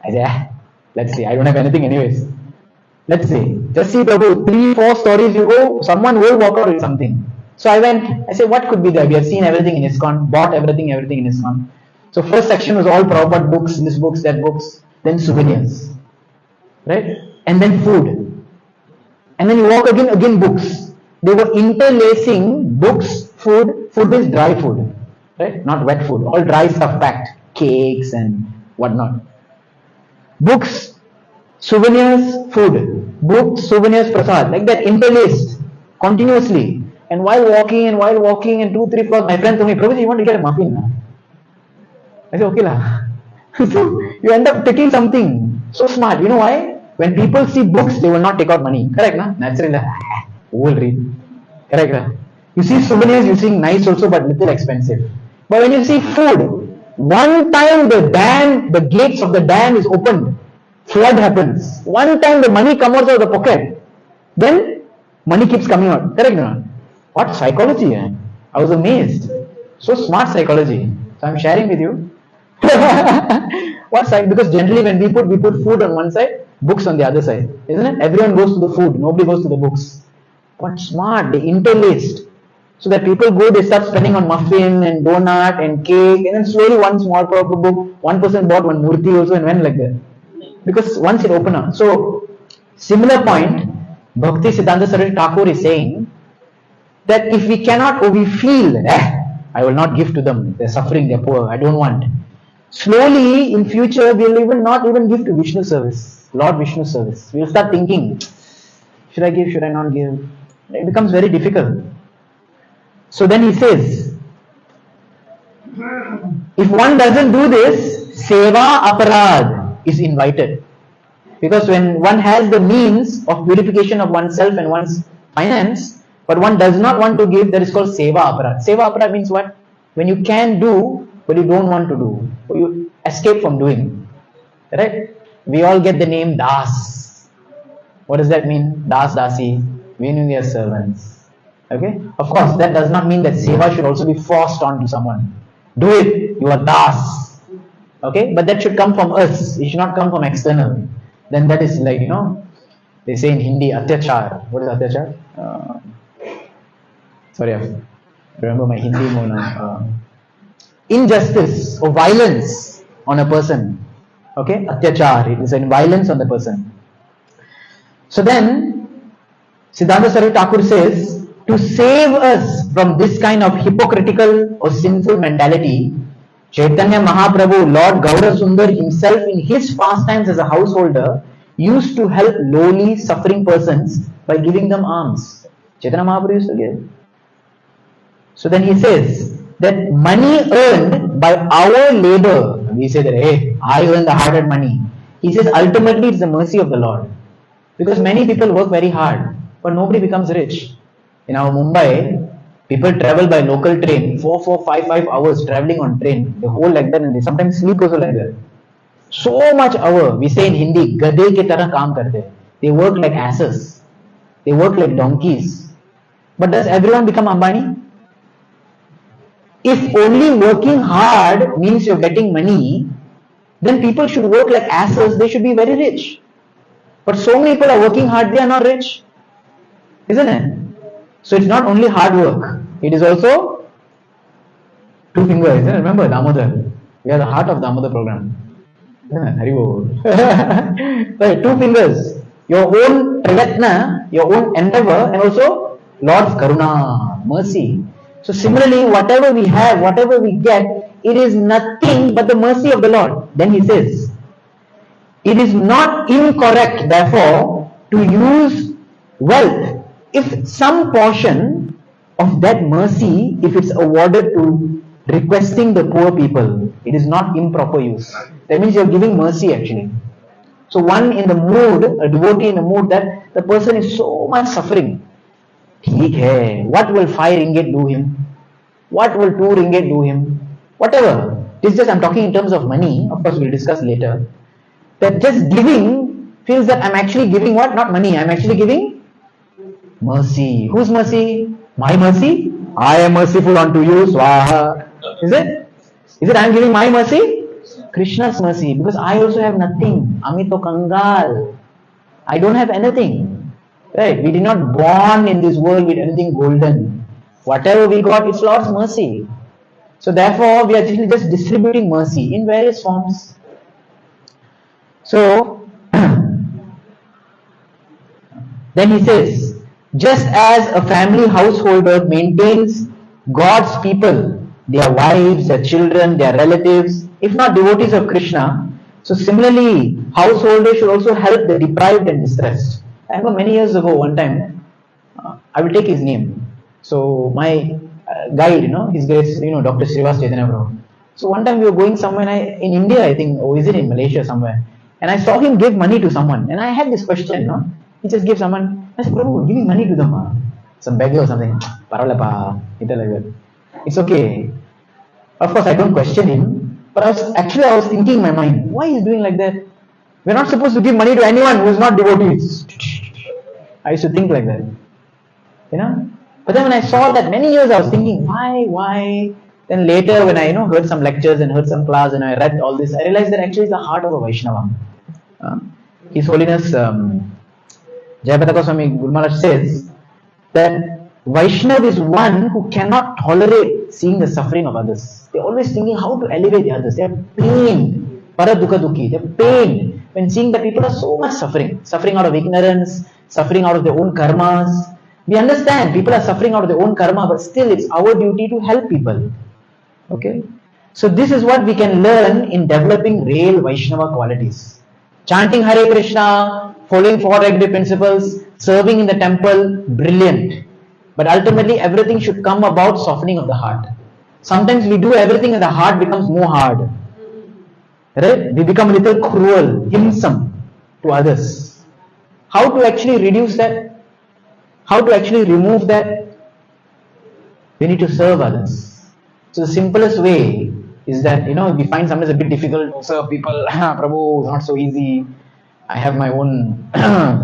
I said, let's see. I don't have anything anyways. Let's see. Just see, Prabhu, 3-4 stories you go, someone will walk out with something. So I went, I said, what could be there? We have seen everything in ISKCON, bought everything in ISKCON. So first section was all Prabhupada books, this books, that books, then souvenirs. Right? And then food. And then you walk again books. They were interlacing books, food is dry food. Right? Not wet food. All dry stuff packed. Cakes and whatnot. Books, souvenirs, food. Books, souvenirs, prasad. Like that, interlaced continuously. And while walking and 2, 3 floors, my friend told me, Prabhuji, you want to get a muffin? I said, okay lah. So you end up taking something so smart. You know why? When people see books, they will not take out money. Correct, na? Naturally, who will read? Correct, na? You see souvenirs, you see nice also, but little expensive. But when you see food, one time the gates of the dam is opened, flood happens. One time the money comes out of the pocket, then money keeps coming out. Correct or not? What psychology? I was amazed. So smart psychology. So I'm sharing with you. What side? Because generally when we put food on one side, books on the other side, isn't it? Everyone goes to the food, nobody goes to the books. But smart, they interlaced. So that people go, they start spending on muffin and donut and cake, and then slowly one small book, one person bought one murti also and went like that. Because once it opened up. So, similar point, Bhakti Siddhanta Saraswati Thakur is saying that if we cannot or we feel, I will not give to them, they're suffering, they're poor, I don't want. Slowly in future we'll even not even give to Vishnu service, Lord Vishnu service. We'll start thinking, should I give, should I not give? It becomes very difficult. So then he says, if one doesn't do this, seva aparad is invited. Because when one has the means of purification of oneself and one's finance, but one does not want to give, that is called seva aparad. Seva aparad means what? When you can do, but you don't want to do. Or you escape from doing. Right? We all get the name Das. What does that mean? Das, Dasi. Meaning we are servants. Okay? Of course, that does not mean that seva should also be forced onto someone. Do it. You are Das. Okay? But that should come from us. It should not come from external. Then that is like, they say in Hindi, atyachar. What is atyachar? Sorry, I remember my Hindi more now. Injustice or violence on a person. Okay? Atyachar. It is a violence on the person. So then, Siddhanta Saraswati Thakur says, to save us from this kind of hypocritical or sinful mentality, Chaitanya Mahaprabhu, Lord Gaura Sundar himself in his pastimes as a householder used to help lowly suffering persons by giving them alms. Chaitanya Mahaprabhu used to give. So then he says that money earned by our labor, we say that, hey, I earn the hard-earned money. He says ultimately it's the mercy of the Lord. Because many people work very hard, but nobody becomes rich. In our Mumbai, people travel by local train, 5 hours traveling on train, the whole like that, and they sometimes sleep also like that. So much hour, we say in Hindi, gade ke tarah kaam karte. They work like asses. They work like donkeys. But does everyone become Ambani? If only working hard means you're getting money, then people should work like asses, they should be very rich. But so many people are working hard, they are not rich. Isn't it? So it's not only hard work, it is also two fingers. Isn't it? Remember Damodar? We are the heart of Damodar program. Right, two fingers. Your own prayatna, your own endeavor, and also Lord's karuna, mercy. So similarly, whatever we have, whatever we get, it is nothing but the mercy of the Lord. Then he says, it is not incorrect, therefore, to use wealth if some portion of that mercy, if it's awarded to requesting the poor people, it is not improper use. That means you're giving mercy actually. So one in the mood, a devotee in the mood that the person is so much suffering. ठीक है, what will 5 ringgit do him? What will 2 ringgit do him? Whatever. It's just I'm talking in terms of money. Of course, we'll discuss later. That just giving feels that I'm actually giving what? Not money. I'm actually giving mercy. Whose mercy? My mercy? I am merciful unto you. Swaha. Is it? Is it I'm giving my mercy? Krishna's mercy. Because I also have nothing. Amito Kangal. I don't have anything. Right? We did not born in this world with anything golden. Whatever we got, it's Lord's mercy. So therefore, we are actually just distributing mercy in various forms. So, then he says, just as a family householder maintains God's people, their wives, their children, their relatives, if not devotees of Krishna, so similarly, householders should also help the deprived and distressed. I remember many years ago, one time, I will take his name. So my guide, his grace, Dr. Srivas Chaitanya Prabhu. So one time we were going somewhere in India, I think, or is it in Malaysia somewhere? And I saw him give money to someone. And I had this question, he just gave someone, I said, Prabhu, giving money to them, some beggar or something. Paralapa, like that. It's okay. Of course, I don't question him. But I was thinking in my mind, why is he doing like that? We're not supposed to give money to anyone who is not devotees. I used to think like that. You know? But then when I saw that many years, I was thinking, why? Then later when I heard some lectures and heard some class and I read all this, I realized that actually it's the heart of a Vaishnava. His Holiness Jayapataka Goswami Guru Maharaj says that Vaishnava is one who cannot tolerate seeing the suffering of others. They're always thinking how to elevate the others. They have pain. Paradukha dukhi. They have pain when seeing that people are so much suffering. Suffering out of ignorance, suffering out of their own karmas. We understand people are suffering out of their own karma, but still it's our duty to help people. Okay? So this is what we can learn in developing real Vaishnava qualities. Chanting Hare Krishna, following 4 agreed principles, serving in the temple, brilliant. But ultimately everything should come about softening of the heart. Sometimes we do everything and the heart becomes more hard. Right? We become a little cruel, himsam to others. How to actually reduce that? How to actually remove that? We need to serve others. So the simplest way is that, we find sometimes a bit difficult to serve people. Prabhu, it's not so easy. I have my own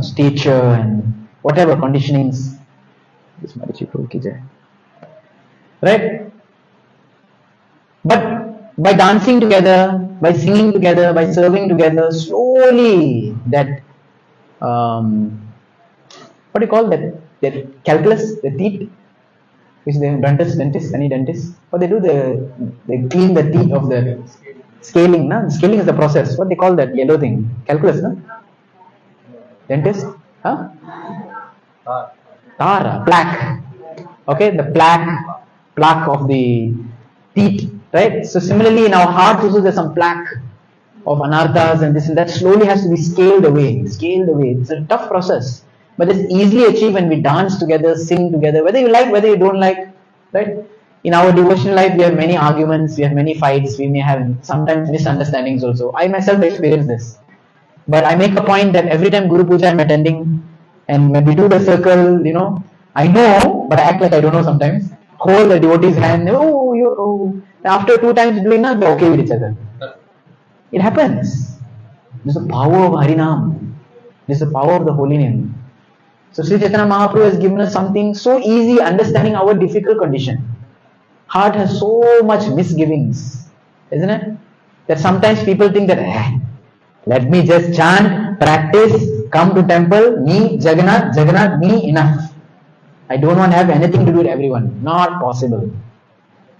stature and whatever conditionings. Right? But by dancing together, by singing together, by serving together, slowly that, what do you call that? That calculus, the teeth, which the dentist, any dentist, what they do, they clean the teeth of the scaling, no? Scaling is the process. What they call that yellow thing? Calculus, no? Dentist? Huh? Tara, plaque. Okay, the plaque of the teeth, right? So similarly in our heart also there's some plaque of anarthas and this and that slowly has to be scaled away. It's a tough process. But it's easily achieved when we dance together, sing together, whether you like, whether you don't like, right? In our devotional life, we have many arguments, we have many fights, we may have sometimes misunderstandings also. I myself experience this. But I make a point that every time Guru Puja I'm attending, and when we do the circle, I know, but I act like I don't know sometimes. Hold the devotee's hand, after 2 times doing that, we're okay with each other. It happens. This is the power of Harinam. This is the power of the holy name. So Sri Chaitanya Mahaprabhu has given us something so easy, understanding our difficult condition. Heart has so much misgivings, isn't it? That sometimes people think that, let me just chant, practice, come to temple, me, Jagannath, me, enough. I don't want to have anything to do with everyone. Not possible.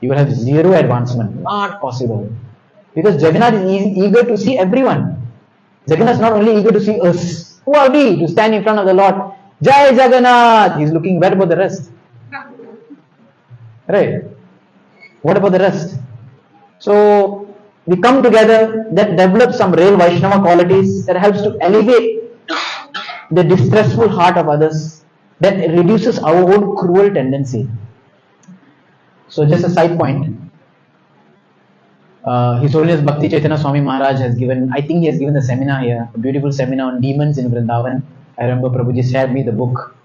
You will have zero advancement. Not possible. Because Jagannath is eager to see everyone. Jagannath is not only eager to see us. Who are we to stand in front of the Lord? Jai Jagannath! He's looking, where about the rest? Right? What about the rest? So, we come together, that develops some real Vaishnava qualities that helps to elevate the distressful heart of others, that reduces our own cruel tendency. So, just a side point. His Holiness Bhakti Chaitanya Swami Maharaj has given, I think he has given a seminar here, a beautiful seminar on demons in Vrindavan. I remember Prabhuji shared me the book.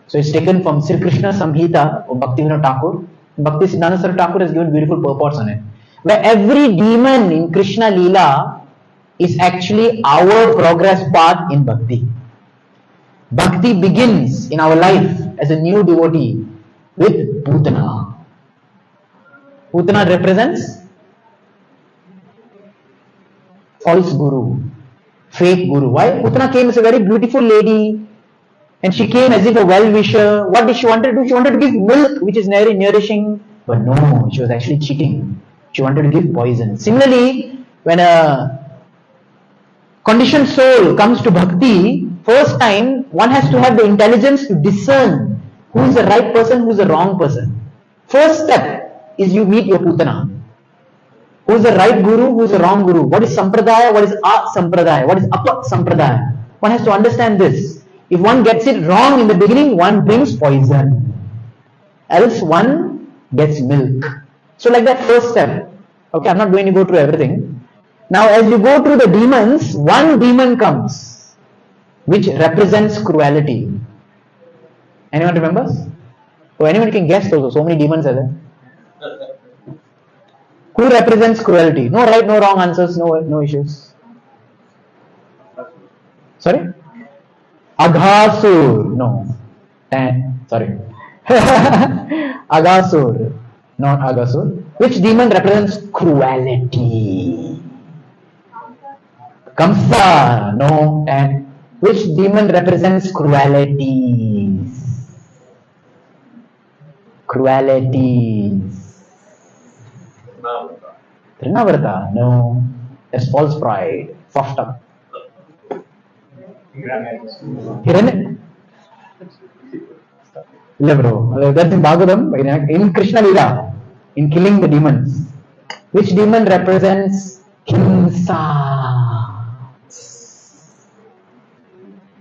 So it's taken from Sri Krishna Samhita of Bhaktivinoda Thakur. Bhakti Siddhanta Saraswati Thakur has given beautiful purports on it. Where every demon in Krishna Leela is actually our progress path in Bhakti. Bhakti begins in our life as a new devotee with Putana. Putana represents false guru, fake guru. Why? Putana came as a very beautiful lady and she came as if a well-wisher. What did she want to do? She wanted to give milk, which is very nourishing. But no, she was actually cheating. She wanted to give poison. Similarly, when a conditioned soul comes to bhakti, first time one has to have the intelligence to discern who is the right person, who is the wrong person. First step is you meet your Putana. Who is the right guru, who is the wrong guru? What is sampradaya, what is a-sampradaya, what is apa-sampradaya? One has to understand this. If one gets it wrong in the beginning, one brings poison. Else one gets milk. So like that first step. Okay, I'm not going to go through everything. Now as you go through the demons, one demon comes, which represents cruelty. Anyone remembers? Oh, anyone can guess also, so many demons are there. Who represents cruelty? No right, no wrong answers, no issues. Sorry? Aghasur. No. Sorry. Aghasur. Not Aghasur. Which demon represents cruelty? Kamsa. No. And which demon represents cruelty? Cruelty. Trinavarta. No. That's false pride. Puffed up. Hiranya. Bro. That's in Bhagavad, in Krishna Lila, in killing the demons. Which demon represents Himsa?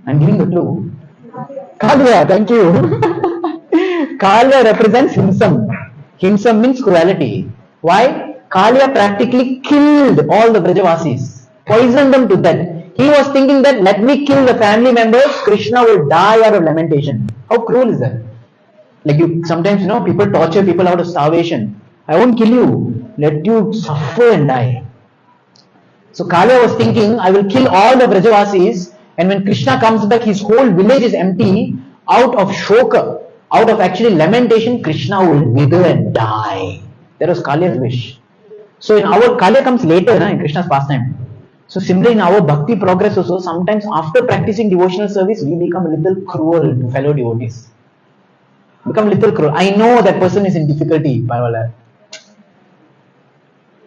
I'm giving the clue. Kalya, thank you. Kalya represents Himsam. Himsam means cruelty. Why? Kalya practically killed all the Brajavasis, poisoned them to death. He was thinking that let me kill the family members, Krishna will die out of lamentation. How cruel is that? Like sometimes people torture people out of starvation. I won't kill you, let you suffer and die. So Kalya was thinking, I will kill all the Brajavasis, and when Krishna comes back, his whole village is empty. Out of shoka, out of actually lamentation, Krishna will wither and die. That was Kalya's wish. So in our Kalya comes later in Krishna's pastime. So similarly in our bhakti progress also, sometimes after practicing devotional service, we become a little cruel to fellow devotees. Become a little cruel. I know that person is in difficulty, Parvala.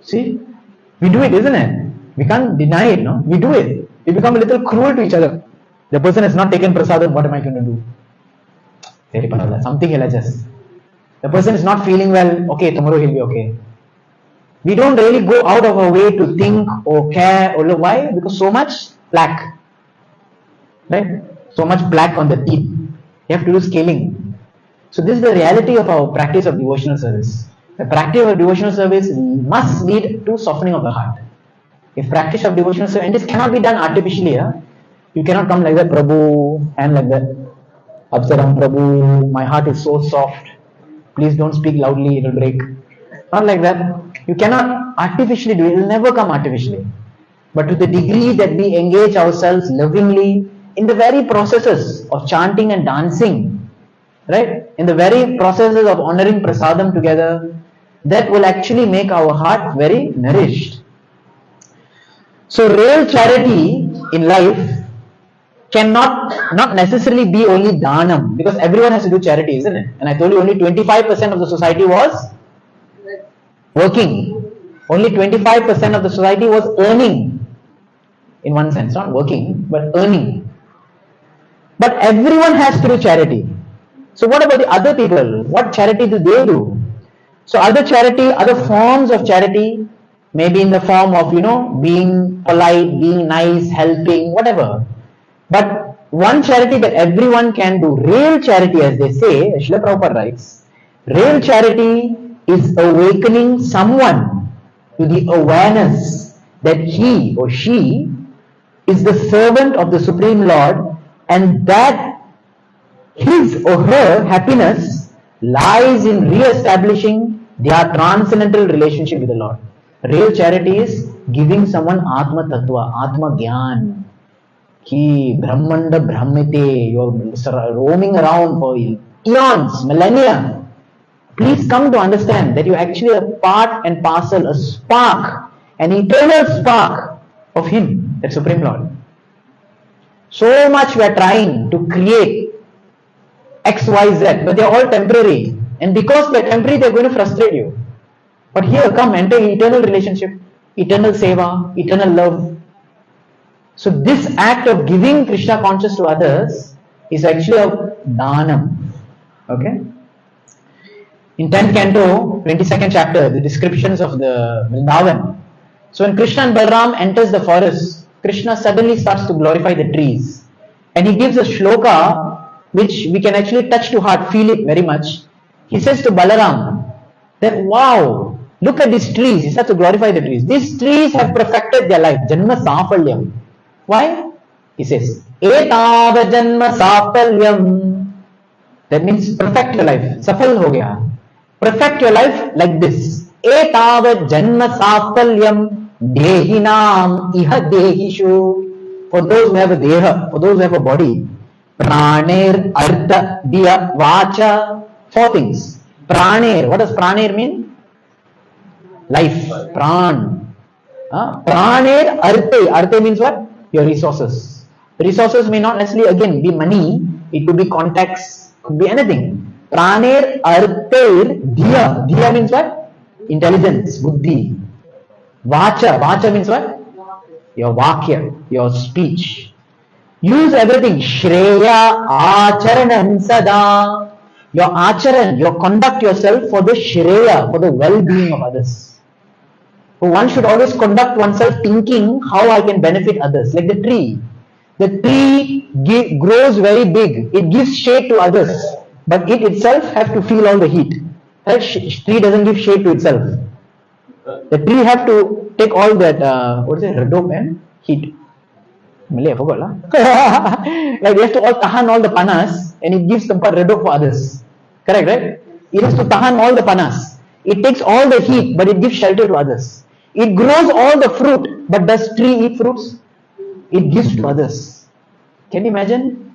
See, we do it, isn't it? We can't deny it, no? We do it. We become a little cruel to each other. The person has not taken prasadam, what am I going to do? Very Parvala, something he'll adjust. The person is not feeling well, okay, tomorrow he'll be okay. We don't really go out of our way to think or care or look. Why? Because so much plaque. Right? So much plaque on the teeth. You have to do scaling. So this is the reality of our practice of devotional service. The practice of devotional service must lead to softening of the heart. If practice of devotional service, and this cannot be done artificially, you cannot come like that, Prabhu, and like that. Apsaram Prabhu, my heart is so soft. Please don't speak loudly, it will break. Not like that. You cannot artificially do it. It will never come artificially. But to the degree that we engage ourselves lovingly in the very processes of chanting and dancing, right? In the very processes of honoring prasadam together, that will actually make our heart very nourished. So real charity in life cannot not necessarily be only dhanam, because everyone has to do charity, isn't it? And I told you only 25% of the society was working. Only 25% of the society was earning. In one sense, not working, but earning. But everyone has to do charity. So what about the other people? What charity do they do? So other charity, other forms of charity, maybe in the form of, being polite, being nice, helping, whatever. But one charity that everyone can do, real charity, as they say, Srila Prabhupada writes, real charity is awakening someone to the awareness that he or she is the servant of the Supreme Lord, and that his or her happiness lies in re-establishing their transcendental relationship with the Lord. Real charity is giving someone Atma Tattva, Atma Gyan. Ki Brahmanda Brahmite, you are roaming around for eons, millennia. Please come to understand that you actually are part and parcel, a spark, an eternal spark of Him, that Supreme Lord. So much we are trying to create X, Y, Z, but they are all temporary. And because they are temporary, they are going to frustrate you. But here, come, enter eternal relationship, eternal seva, eternal love. So this act of giving Krishna conscious to others is actually a dhanam. Okay? In 10th canto, 22nd chapter, the descriptions of the Vrindavan. So when Krishna and Balram enters the forest, Krishna suddenly starts to glorify the trees. And he gives a shloka which we can actually touch to heart, feel it very much. He says to Balaram that, wow, look at these trees. He starts to glorify the trees. These trees have perfected their life. Janma safalyam. Why? He says, Etava janma safalyam. That means perfect your life. Safal ho gaya. Perfect your life like this. Etava janma safalyam dehinam iha dehishu. For those who have a deha, for those who have a body, praner, artha, diya, vacha, 4 things. Praner, what does praner mean? Life, pran. Praner, arthe, arthe means what? Your resources. Resources may not necessarily again be money, it could be contacts, could be anything. Praner, arthe, diya, diya means what? Intelligence, buddhi. Vacha, vacha means what? Your vakya, your speech. Use everything. Shreya acharanam sada. Your acharan, your conduct yourself for the shreya, for the well-being of others. So one should always conduct oneself thinking how I can benefit others. Like the tree. The tree grows very big. It gives shade to others. But it itself has to feel all the heat. Right? Tree doesn't give shade to itself. The tree have to take all that, what is it, redope and heat. Malay, I forgot lah. Like they have to all tahan all the panas and it gives tempat redope for others. Correct, right? It has to tahan all the panas. It takes all the heat, but it gives shelter to others. It grows all the fruit, but does tree eat fruits? It gives to others. Can you imagine?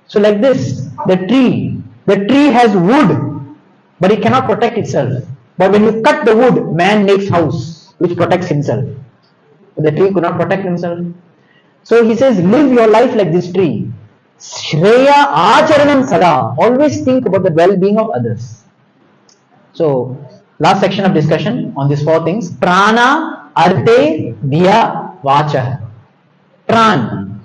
So like this, the tree has wood, but it cannot protect itself. But when you cut the wood, man makes house which protects himself. But the tree could not protect himself. So he says, live your life like this tree. Shreya acharanam sada. Always think about the well-being of others. So, last section of discussion on these 4 things. Prana, arte, diya, vacha. Pran.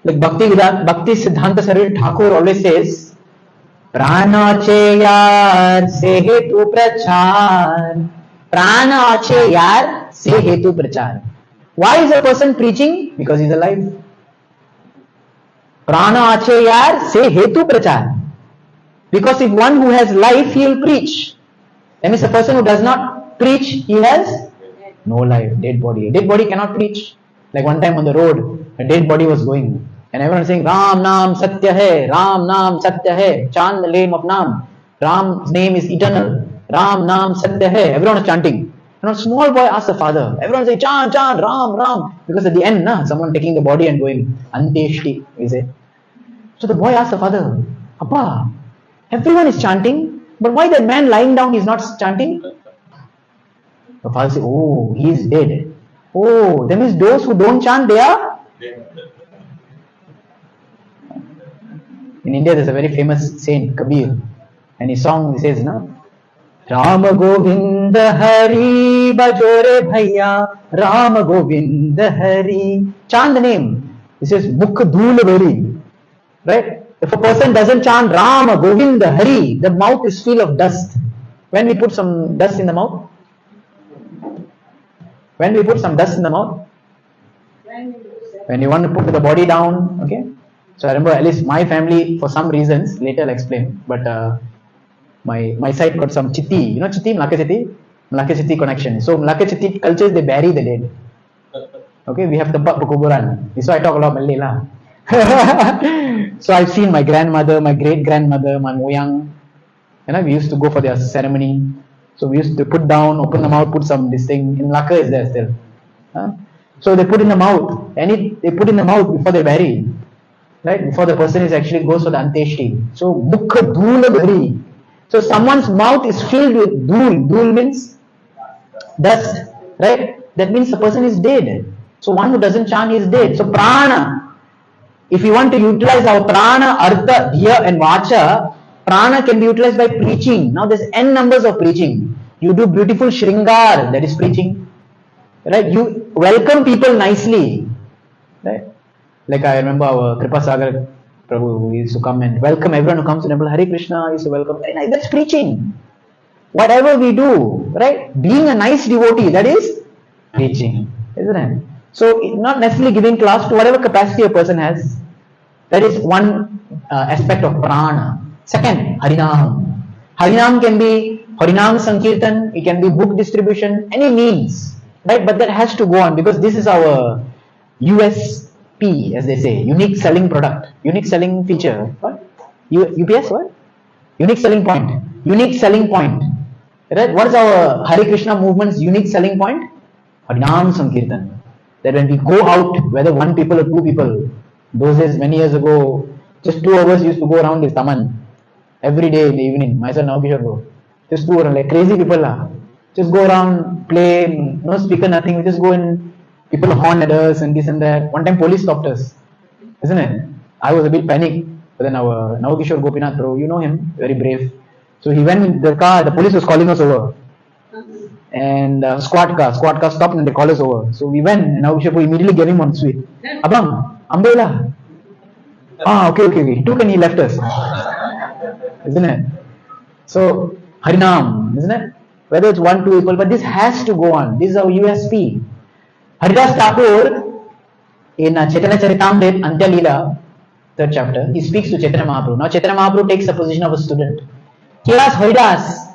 Like Bhakti Siddhanta Sarvir Thakur always says, Prana che yaar se hetu prachar. Prana che yaar se hetu prachar. Why is a person preaching? Because he is alive. Prana ache yaar se hetu prachar. Because if one who has life, he will preach. That means a person who does not preach, he has no life, dead body. A dead body cannot preach. Like one time on the road, a dead body was going. And everyone was saying, Ram Naam Satya Hai, Ram Naam Satya Hai. Chant the name of Naam. Ram's name is eternal. Ram Naam Satya Hai. Everyone was chanting. And a small boy asked the father. Everyone say, chant, chant, Ram, Ram. Because at the end, someone taking the body and going, Anteshti, we say. So the boy asked the father, Appa, everyone is chanting, but why that man lying down is not chanting? The father said, oh, he is dead. Oh, that means those who don't chant, they are? In India, there's a very famous saint, Kabir. And his song, he says, Ram Govind Hari Bajore Bhaiya, Ram Govind Hari. Chant the name. He says Mukh Dhool Bari. Right? If a person doesn't chant Ram Govind Hari, the mouth is full of dust. When we put some dust in the mouth? When we put some dust in the mouth? When you want to put the body down, okay? So I remember at least my family, for some reasons, later I'll explain, but my side got some chitti. You know chitti, Malacca chitti? Malacca chitti connection. So Malacca chitti cultures, they bury the dead. Okay, we have tempat perkuburan. So I talk a lot Malay lah. So I've seen my grandmother, my great grandmother, my moyang. We used to go for their ceremony. So we used to put down, open the mouth, put some this thing. In Malacca is there still. So they put in the mouth, and they put in the mouth before they bury. Right? Before the person is actually goes for the anteshti. So mukha dhool bari. So someone's mouth is filled with dhool. Dhool means dust. Right? That means the person is dead. So one who doesn't chant is dead. So prana. If you want to utilize our prana, artha, dhiya and vacha, prana can be utilized by preaching. Now there's n numbers of preaching. You do beautiful shringar, that is preaching. Right? You welcome people nicely. Right? Like I remember our Kripa Sagar Prabhu, who used to come and welcome everyone who comes to the temple. Hare Krishna, used to welcome. And that's preaching. Whatever we do, right? Being a nice devotee, that is preaching, isn't it? So not necessarily giving class to whatever capacity a person has. That is one aspect of prana. Second, Harinam. Harinam can be Harinam Sankirtan, it can be book distribution, any means, right? But that has to go on because this is our USP, as they say, unique selling product, unique selling feature. What? UPS, what? Unique selling point. Unique selling point. Right? What is our Hare Krishna movement's unique selling point? Harinam Sankirtan. that when we go out, whether one people or two people, those days many years ago, just 2 hours used to go around this Taman every day in the evening. Myself, Naukishore go. Just go around like crazy people lah. Just go around, play, no speaker, nothing. We just go and people horn at us and this and that. One time police stopped us, isn't it? I was a bit panicked, but then our Naukishore Gopinath bro, you know him, very brave. So he went in the car. The police was calling us over. And squad car stopped and they called us over. So we went and Naukishore immediately gave him one sweet. Abang, umbrella. Okay. He took and he left us. Isn't it? So, Harinam, isn't it? Whether it's 1, 2 people, but this has to go on. This is our USP. Haridas Thakur, in Chaitanya Charitamrita, Antya Leela, 3rd chapter, he speaks to Chaitanya Mahaprabhu. Now, Chaitanya Mahaprabhu takes the position of a student. He asks Haridas,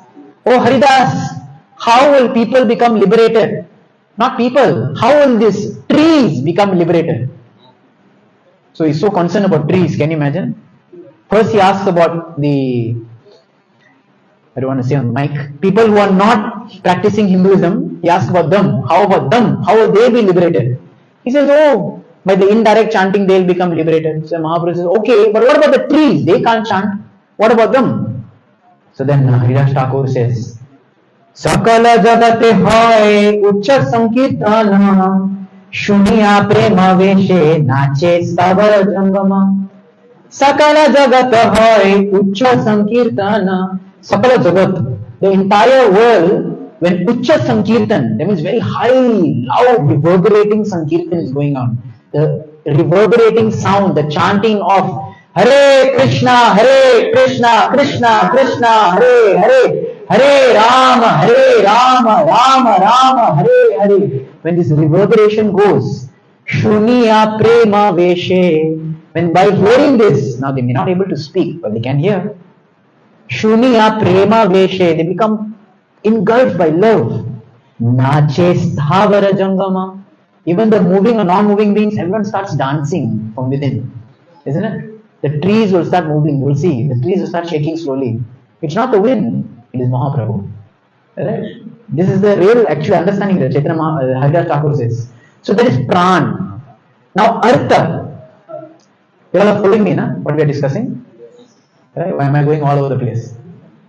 oh Haridas, how will people become liberated? Not people, how will these trees become liberated? So he's so concerned about trees, can you imagine? First he asks about the, I don't want to say on the mic, people who are not practicing Hinduism, he asks about them. How about them? How will they be liberated? He says, oh, by the indirect chanting they'll become liberated. So Mahaprabhu says, okay, but what about the trees? They can't chant. What about them? So then Haridas Thakur says, Sakala jagate hoy uccha sankirtana Shunya prema veshe nache stavar jangama. Sakala jagat hoy uccha sankirtana. Sakala jagat, the entire world, when uccha sankirtan, that means very high, loud, reverberating sankirtan is going on. The reverberating sound, the chanting of Hare Krishna, Krishna Krishna, Hare Hare, Hare Rama, Rama Hare Hare. When this reverberation goes, Shuniya Prema Veshe, when by hearing this, now they may not be able to speak, but they can hear. Shuniya Prema Veshe, they become engulfed by love. Nache Sthavara Jangama. Even the moving or non-moving beings, everyone starts dancing from within. Isn't it? The trees will start moving, you will see. The trees will start shaking slowly. It's not the wind, it is Mahaprabhu. Right? This is the real actual understanding that Chaitanya Haridas Thakur says. So there is Pran. Now Artha. You all are following me, na? What we are discussing? Right? Why am I going all over the place?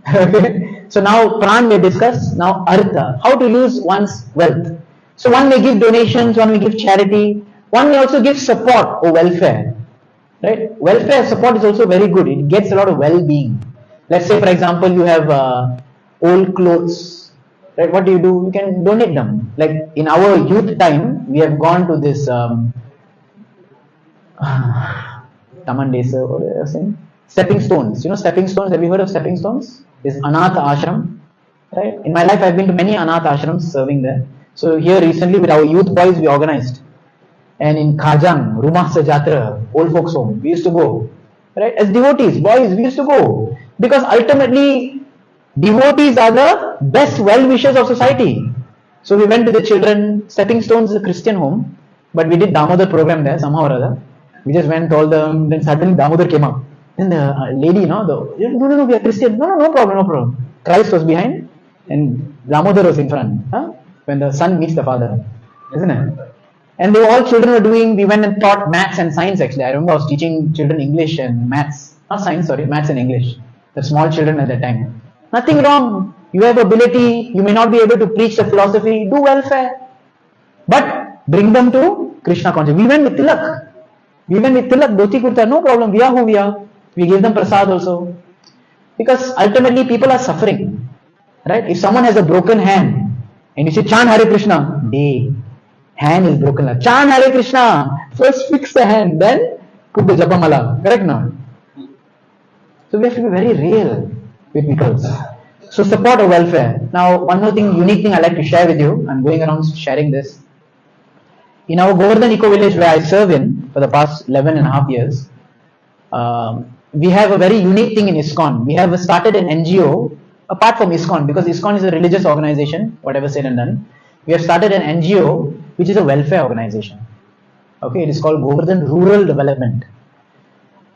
Okay. So now Pran we discuss. Now Artha. How to use one's wealth. So one may give donations, one may give charity, one may also give support or welfare. Right? Welfare support is also very good. It gets a lot of well-being. Let's say, for example, you have old clothes. Right? What do? You can donate them. Like in our youth time, we have gone to this Taman Desa, what are you saying? Stepping stones. You know stepping stones? Have you heard of stepping stones? This Anath Ashram. Right? In my life, I've been to many Anath Ashrams serving there. So here recently with our youth boys, we organized. And in Khajang, Rumah Sajatra, old folks home, we used to go. Right? As devotees, boys, we used to go. Because ultimately, devotees are the best well-wishers of society. So we went to the children. Stepping Stones is a Christian home, but we did Damodar program there somehow or other. We just went, told them, then suddenly Damodar came up. Then the lady, no, we are Christian. No problem. Christ was behind and Damodar was in front. Huh? When the son meets the father, isn't it? And they were all children were doing, we went and taught maths and science actually. I remember I was teaching children English and maths. Not science, sorry, maths and English. The small children at that time. Nothing wrong. You have ability. You may not be able to preach the philosophy. Do welfare. But bring them to Krishna consciousness. We went with Tilak. Dhoti Kurta. No problem. We are who we are. We give them prasad also. Because ultimately people are suffering. Right? If someone has a broken hand and you say chant Hare Krishna, hand is broken. Chant Hare Krishna. First fix the hand, then put the japamala. Correct now? So we have to be very real with people. So support or welfare. Now one more thing, unique thing I like to share with you. I'm going around sharing this. In our Govardhan Eco Village where I serve in for the past 11 and a half years, we have a very unique thing in ISKCON. We have started an NGO apart from ISKCON, because ISKCON is a religious organization, whatever said and done. We have started an NGO which is a welfare organization. Okay, it is called Govardhan Rural Development.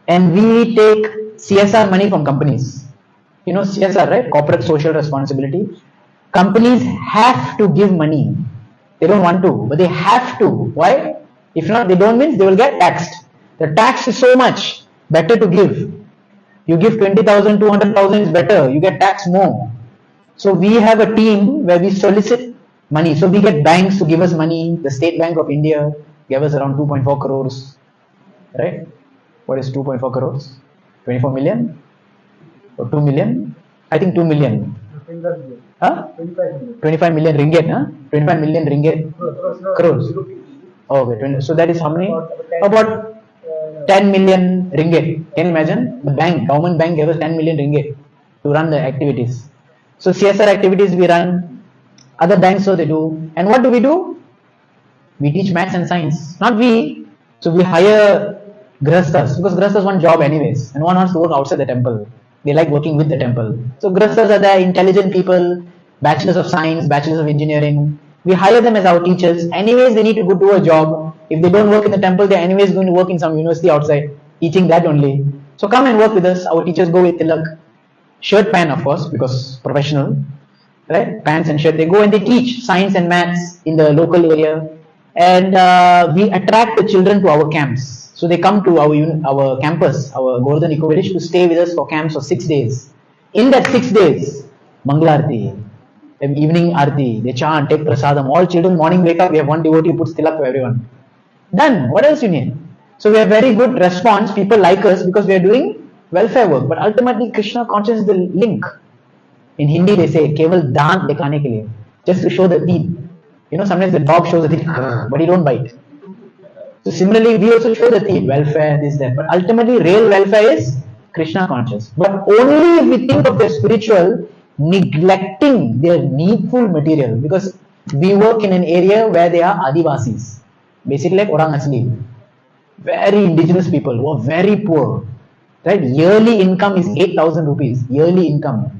And we take CSR money from companies. You know CSR, right? Corporate Social Responsibility. Companies have to give money They don't want to, but they have to. Why? If not, they don't mean they will get taxed. The tax is so much. Better to give. You give 20,000, 200,000 is better. You get taxed more. So we have a team where we solicit money. So we get banks to give us money. The State Bank of India gave us around 2.4 crores. Right? What is 2.4 crores? 24 million? Or 2 million? I think 2 million. Huh? 25 million ringgit, huh? 25 million ringgit. Crores. Okay, so that is how many? About 10 million ringgit. Can you imagine? The bank, government bank gave us 10 million ringgit to run the activities. So CSR activities we run, other banks so they do. And what do? We teach maths and science. Not we. So we hire grahasthas, because grahasthas want job anyways, and one wants to work outside the temple. They like working with the temple. So grahasthas are the intelligent people, bachelors of science, bachelors of engineering. We hire them as our teachers. Anyways, they need to go do a job. If they don't work in the temple, they're anyways going to work in some university outside, teaching that only. So come and work with us. Our teachers go with tilak, shirt, pant, of course, because professional, right? Pants and shirt. They go and they teach science and maths in the local area, and we attract the children to our camps. So they come to our campus, our Golden Eco Village, to stay with us for camps for 6 days. In that 6 days, Mangala Arti, evening Arti, they chant, take prasadam. All children morning wake up, we have one devotee who puts tilak for everyone. Done. What else you need? So we have very good response. People like us because we are doing welfare work. But ultimately, Krishna consciousness is the link. In Hindi, they say, "Keval dant dikhane ke liye," just to show the teeth. You know, sometimes the dog shows the teeth, but he don't bite. So similarly, we also show the teeth, welfare, this, that. But ultimately, real welfare is Krishna conscious. But only if we think of the spiritual, neglecting their needful material, because we work in an area where they are Adivasis, basically like Orang Asli, very indigenous people who are very poor, right? Yearly income is 8,000 rupees. Yearly income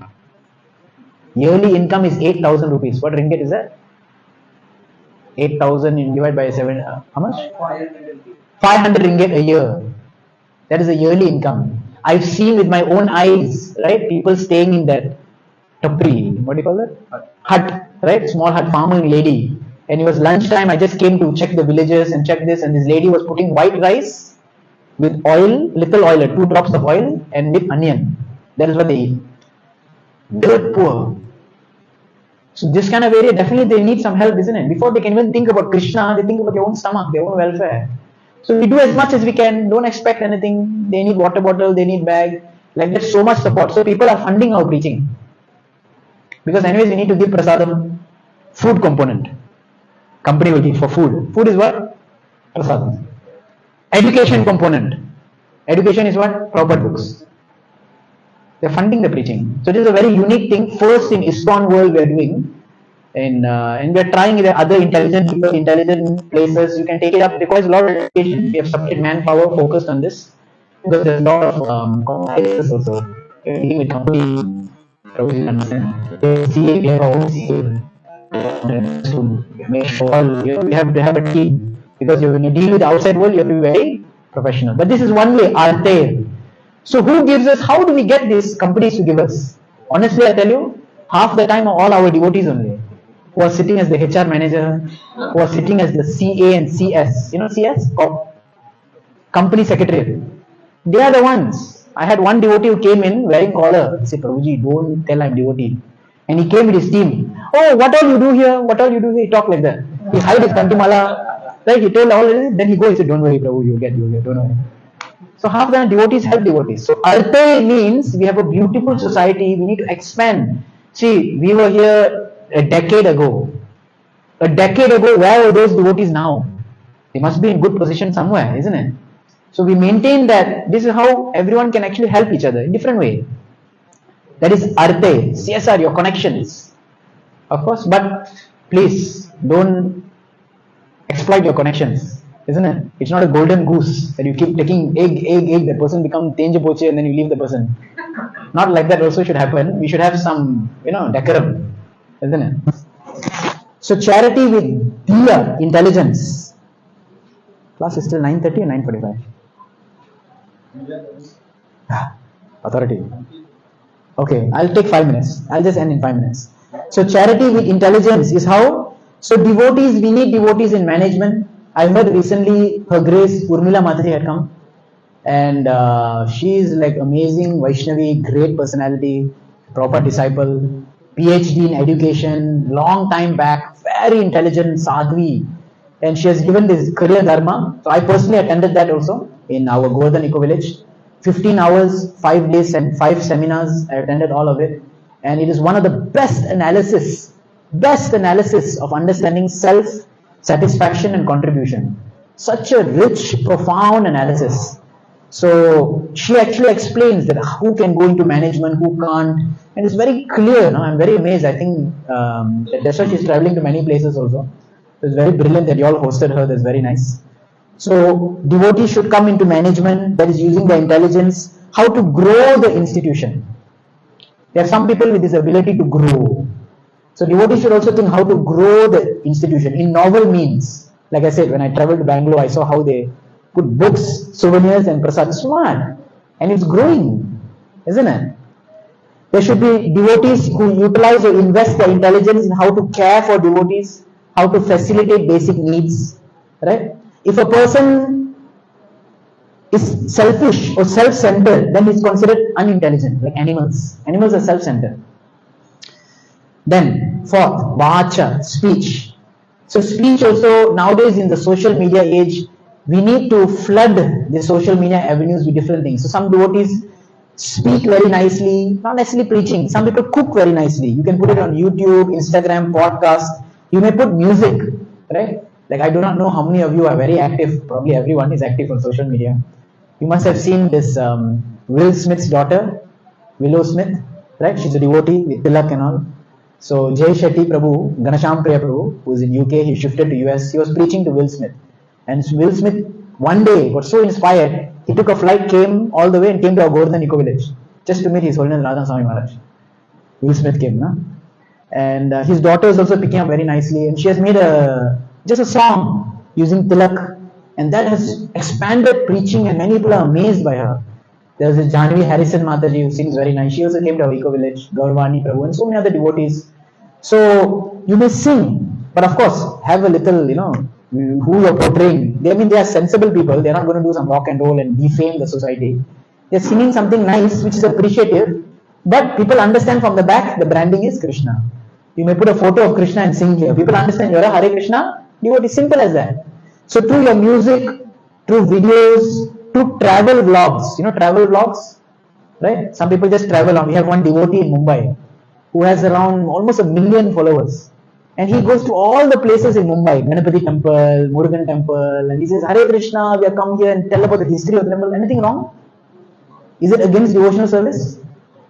is 8,000 rupees. What ringgit is that? 8,000 divided by 7, how much? 500 ringgit a year. That is a yearly income. I've seen with my own eyes, right? People staying in that tapri, what do you call that? Hut, right? Small hut, farming lady. And it was lunchtime, I just came to check the villages and check this, and this lady was putting white rice with oil, little oil, 2 drops of oil, and with onion. That is what they eat. Dirt poor. So this kind of area, definitely they need some help, isn't it? Before they can even think about Krishna, they think about their own stomach, their own welfare. So we do as much as we can, don't expect anything. They need water bottle, they need bag. Like there's so much support. So people are funding our preaching. Because anyways, we need to give prasadam, food component. Company will give for food. Food is what? Prasadam. Education component. Education is what? Proper books. They're funding the preaching. So this is a very unique thing. First in ISKCON world we are doing. And we're trying with other intelligent people, intelligent places. You can take it up. It requires a lot of education. We have separate manpower focused on this. Because there's a lot of complexes also. We're dealing with company. We have our own CA. To make sure we have to have a team. Because when you deal with the outside world, you have to be very professional. But this is one way, arte. So who gives us, how do we get these companies to give us? Honestly, I tell you, half the time are all our devotees only, who are sitting as the HR manager, who are sitting as the CA and CS. You know CS? Company secretary. They are the ones. I had one devotee who came in wearing collar. I said, Prabhuji, don't tell I'm devotee. And he came with his team. Oh, what all you do here? What all you do here? He talked like that. He hid his kantimala. Right? He told all of it. Then he goes, he said, don't worry, Prabhu, you'll get, don't worry. So half the time devotees help devotees. So arte means we have a beautiful society. We need to expand. See, we were here a decade ago. A decade ago, where are those devotees now? They must be in good position somewhere, isn't it? So we maintain that this is how everyone can actually help each other in different way. That is arte, CSR, your connections. Of course, but please don't exploit your connections, isn't it? It's not a golden goose that you keep taking egg, the person becomes tenja poche and then you leave the person. Not like that also should happen. We should have some, decorum, isn't it? So charity with diya, intelligence. Class is still 9:30 or 9:45? Authority. Okay, I'll take 5 minutes. I'll just end in 5 minutes. So charity with intelligence is how So devotees, we need devotees in management. I heard recently Her Grace Urmila Mataji had come, and she is like amazing Vaishnavi, great personality, proper disciple, PhD in education, long time back, very intelligent, sadhvi, and she has given this career dharma. So I personally attended that also in our Govardhan Eco Village. 15 hours, 5 days and 5 seminars. I attended all of it, and it is one of the best analysis of understanding self, satisfaction and contribution. Such a rich, profound analysis. So she actually explains that who can go into management, who can't, and it's very clear. I'm very amazed. I think that's why she's traveling to many places also. It's very brilliant that you all hosted her. That's very nice. So devotees should come into management, that is using their intelligence, how to grow the institution. There are some people with this ability to grow. So devotees should also think how to grow the institution in novel means. Like I said, when I traveled to Bangalore, I saw how they put books, souvenirs and prasad. Smart. And it's growing, isn't it? There should be devotees who utilize or invest their intelligence in how to care for devotees, how to facilitate basic needs, right? If a person is selfish or self-centered, then he's considered unintelligent, like animals. Animals are self-centered. Then, fourth, vacha, speech. So speech also, nowadays in the social media age, we need to flood the social media avenues with different things. So some devotees speak very nicely, not necessarily preaching. Some people cook very nicely. You can put it on YouTube, Instagram, podcast. You may put music, right? Like I do not know how many of you are very active. Probably everyone is active on social media. You must have seen this Will Smith's daughter, Willow Smith, right? She's a devotee with Tilak and all. So Jay Shetty Prabhu, Ganasham Priya Prabhu, who is in UK, he shifted to US. He was preaching to Will Smith. And Will Smith one day got so inspired, he took a flight, came all the way and came to our Govardhan Eco Village just to meet His Holiness Radha Swami Maharaj. Will Smith came, na? And his daughter is also picking up very nicely, and she has made just a song using Tilak, and that has expanded preaching, and many people are amazed by her. There was a Janvi Harrison Mataji who sings very nice. She also came to our Eco Village, Gaurvani Prabhu, and so many other devotees. So you may sing, but of course have a little, who you're portraying. They are sensible people. They're not going to do some rock and roll and defame the society. They're singing something nice, which is appreciative, but people understand from the back the branding is Krishna. You may put a photo of Krishna and sing here. People understand you're a Hare Krishna devotee. Simple as that. So through your music, through videos, through travel vlogs, travel vlogs, right? Some people just travel on. We have one devotee in Mumbai who has around almost 1 million followers. And he goes to all the places in Mumbai, Ganapati temple, Murugan temple, and he says, Hare Krishna, we have come here and tell about the history of the temple. Anything wrong? Is it against devotional service?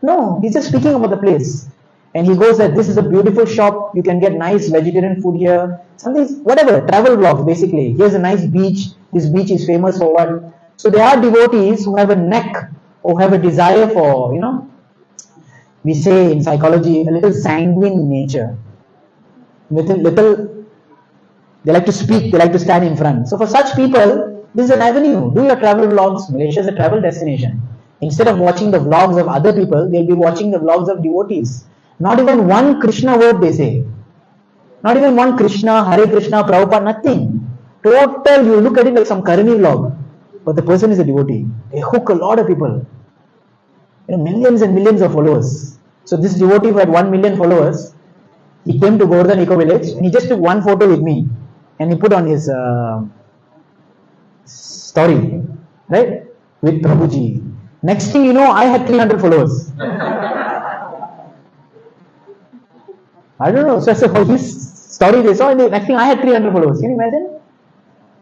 No, he's just speaking about the place. And he goes that this is a beautiful shop, you can get nice vegetarian food here, something, whatever, travel vlogs basically. Here's a nice beach, this beach is famous for what. So there are devotees who have a neck or have a desire for, we say in psychology, a little sanguine nature. Little, they like to speak, they like to stand in front. So for such people, this is an avenue. Do your travel vlogs. Malaysia is a travel destination. Instead of watching the vlogs of other people, they'll be watching the vlogs of devotees. Not even one Krishna word they say. Not even one Krishna, Hare Krishna, Prabhupada, nothing. Total, you look at it like some Karani vlog. But the person is a devotee. They hook a lot of people. Millions and millions of followers. So this devotee who had 1 million followers, he came to Govardhan Eco Village and he just took one photo with me. And he put on his story, right? With Prabhuji. Next thing you know, I had 300 followers. I don't know. So I said, for his story they saw, and the next thing I had 300 followers. Can you imagine?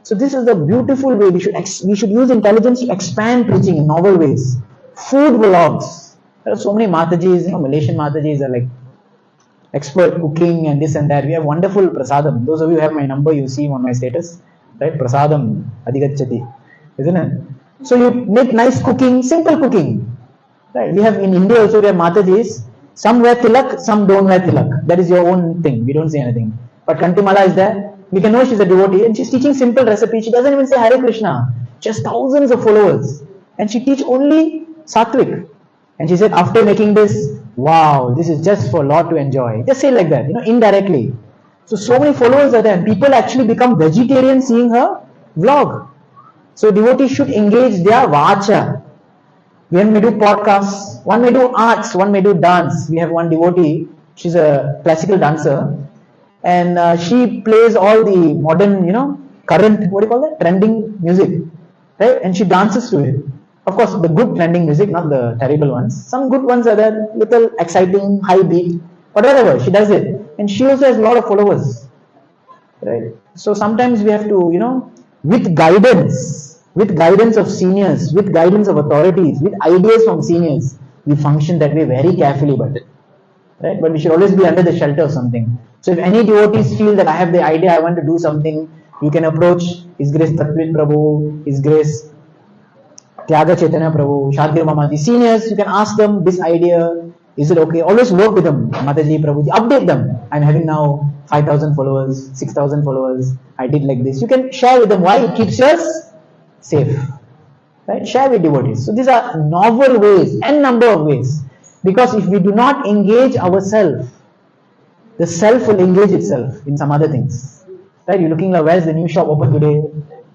So this is the beautiful way we should use intelligence to expand preaching in novel ways. Food vlogs. There are so many Matajis, Malaysian Matajis are like expert cooking and this and that. We have wonderful prasadam. Those of you who have my number, you see on my status, right? Prasadam adhigachati, isn't it? So you make nice cooking, simple cooking. Right? We have in India also, we have Matajis. Some wear tilak, some don't wear tilak. That is your own thing. We don't say anything. But Kantimala is there. We can know she's a devotee and she's teaching simple recipes. She doesn't even say Hare Krishna. She has thousands of followers. And she teach only Sattvic. And she said, after making this, wow, this is just for Lord to enjoy. Just say like that, indirectly. So many followers are there. People actually become vegetarian seeing her vlog. So devotees should engage their vacha. One may do podcasts, one may do arts, one may do dance. We have one devotee, she's a classical dancer, and she plays all the modern, current, what do you call that? Trending music, right? And she dances to it. Of course, the good trending music, not the terrible ones. Some good ones are there, little exciting, high beat, whatever, she does it. And she also has a lot of followers, right? So sometimes we have to, with guidance of seniors, with guidance of authorities, with ideas from seniors, we function that way very carefully about it, right? But we should always be under the shelter of something. So if any devotees feel that I have the idea, I want to do something, you can approach His Grace Tatvit Prabhu, His Grace Tyaga Chaitanya Prabhu, Shadgir Mama, the seniors. You can ask them this idea, is it okay? Always work with them, Mataji, Prabhuji, update them. I'm having now 5,000 followers, 6,000 followers, I did like this. You can share with them. Why? It keeps us safe, right? Share with devotees. So these are novel ways, n number of ways. Because if we do not engage ourselves, the self will engage itself in some other things, right? You're looking like, where's the new shop open today?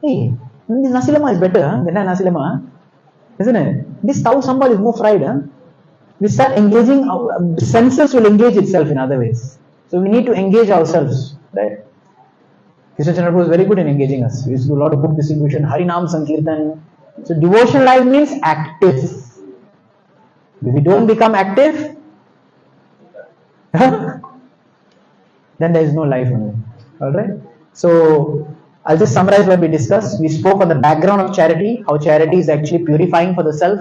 Hey, this nasi lemak is better than that nasi lemak, isn't it? This tau sambal is more fried. We start engaging, our senses will engage itself in other ways. So we need to engage ourselves, right? Krishna Chandra was very good in engaging us. We used to do a lot of book distribution, Harinam Sankirtan. So devotional life means active. If we don't become active, then there is no life in it. Alright? So I'll just summarize what we discussed. We spoke on the background of charity, how charity is actually purifying for the self,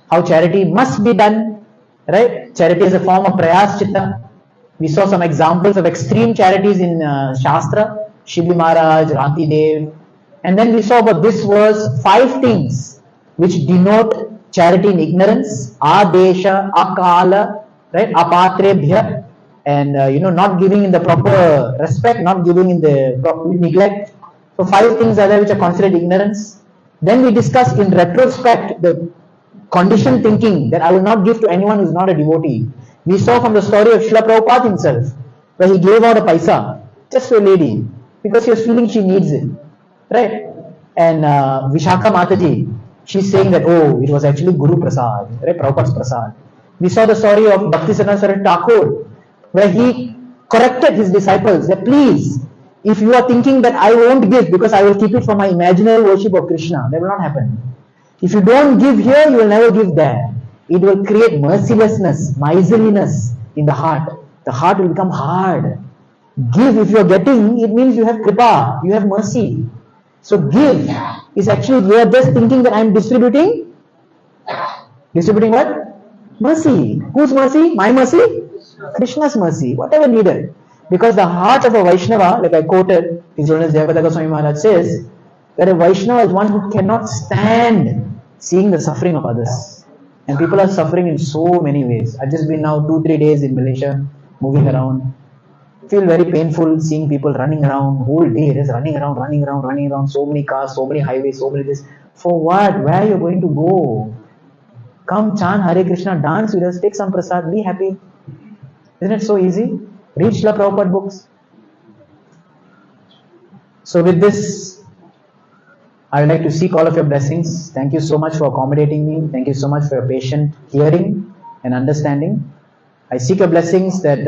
how charity must be done, right? Charity is a form of prayas chitta. We saw some examples of extreme charities in Shastra, Shibi Maharaj, Rati Dev, and then we saw about this verse 5 things which denote charity in ignorance: adesha, akala, right? Apatrebhya, and not giving in the proper respect, not giving in the proper neglect. So 5 things are there which are considered ignorance. Then we discussed in retrospect the conditioned thinking that I will not give to anyone who is not a devotee. We saw from the story of Srila Prabhupada himself, where he gave out a paisa just to a lady because he was feeling she needs it, right? And Vishakha Mataji, she's saying that, oh, it was actually Guru Prasad, right? Prabhupada's Prasad. We saw the story of Bhakti Saraswati Thakur, where he corrected his disciples that, please, if you are thinking that I won't give because I will keep it for my imaginary worship of Krishna, that will not happen. If you don't give here, you will never give there. It will create mercilessness, miserliness in the heart. The heart will become hard. Give, if you are getting, it means you have kripa, you have mercy. So give is actually, you are just thinking that I am distributing. Distributing what? Mercy. Whose mercy? My mercy? Krishna's mercy. Whatever needed. Because the heart of a Vaishnava, like I quoted, His Holiness Jagannath Goswami Maharaj says, that a Vaishnava is one who cannot stand seeing the suffering of others. And people are suffering in so many ways. I've just been now 2-3 days in Malaysia, moving around. Feel very painful seeing people running around, whole day, just running around, so many cars, so many highways, so many this. For what? Where are you going to go? Come chant Hare Krishna, dance with us, take some prasad, be happy. Isn't it so easy? Read Srila Prabhupada books. So with this, I would like to seek all of your blessings. Thank you so much for accommodating me. Thank you so much for your patient hearing and understanding. I seek your blessings that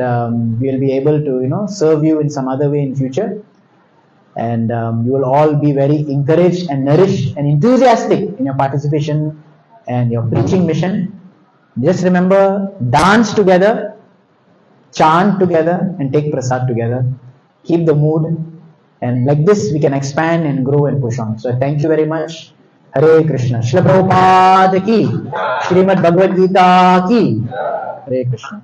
we will be able to, serve you in some other way in future. And you will all be very encouraged and nourished and enthusiastic in your participation and your preaching mission. Just remember, dance together, chant together, and take prasad together. Keep the mood. And like this, we can expand and grow and push on. So thank you very much. Hare Krishna. Srila Prabhupada ki. Srimad Bhagavad Gita ki. Hare Krishna.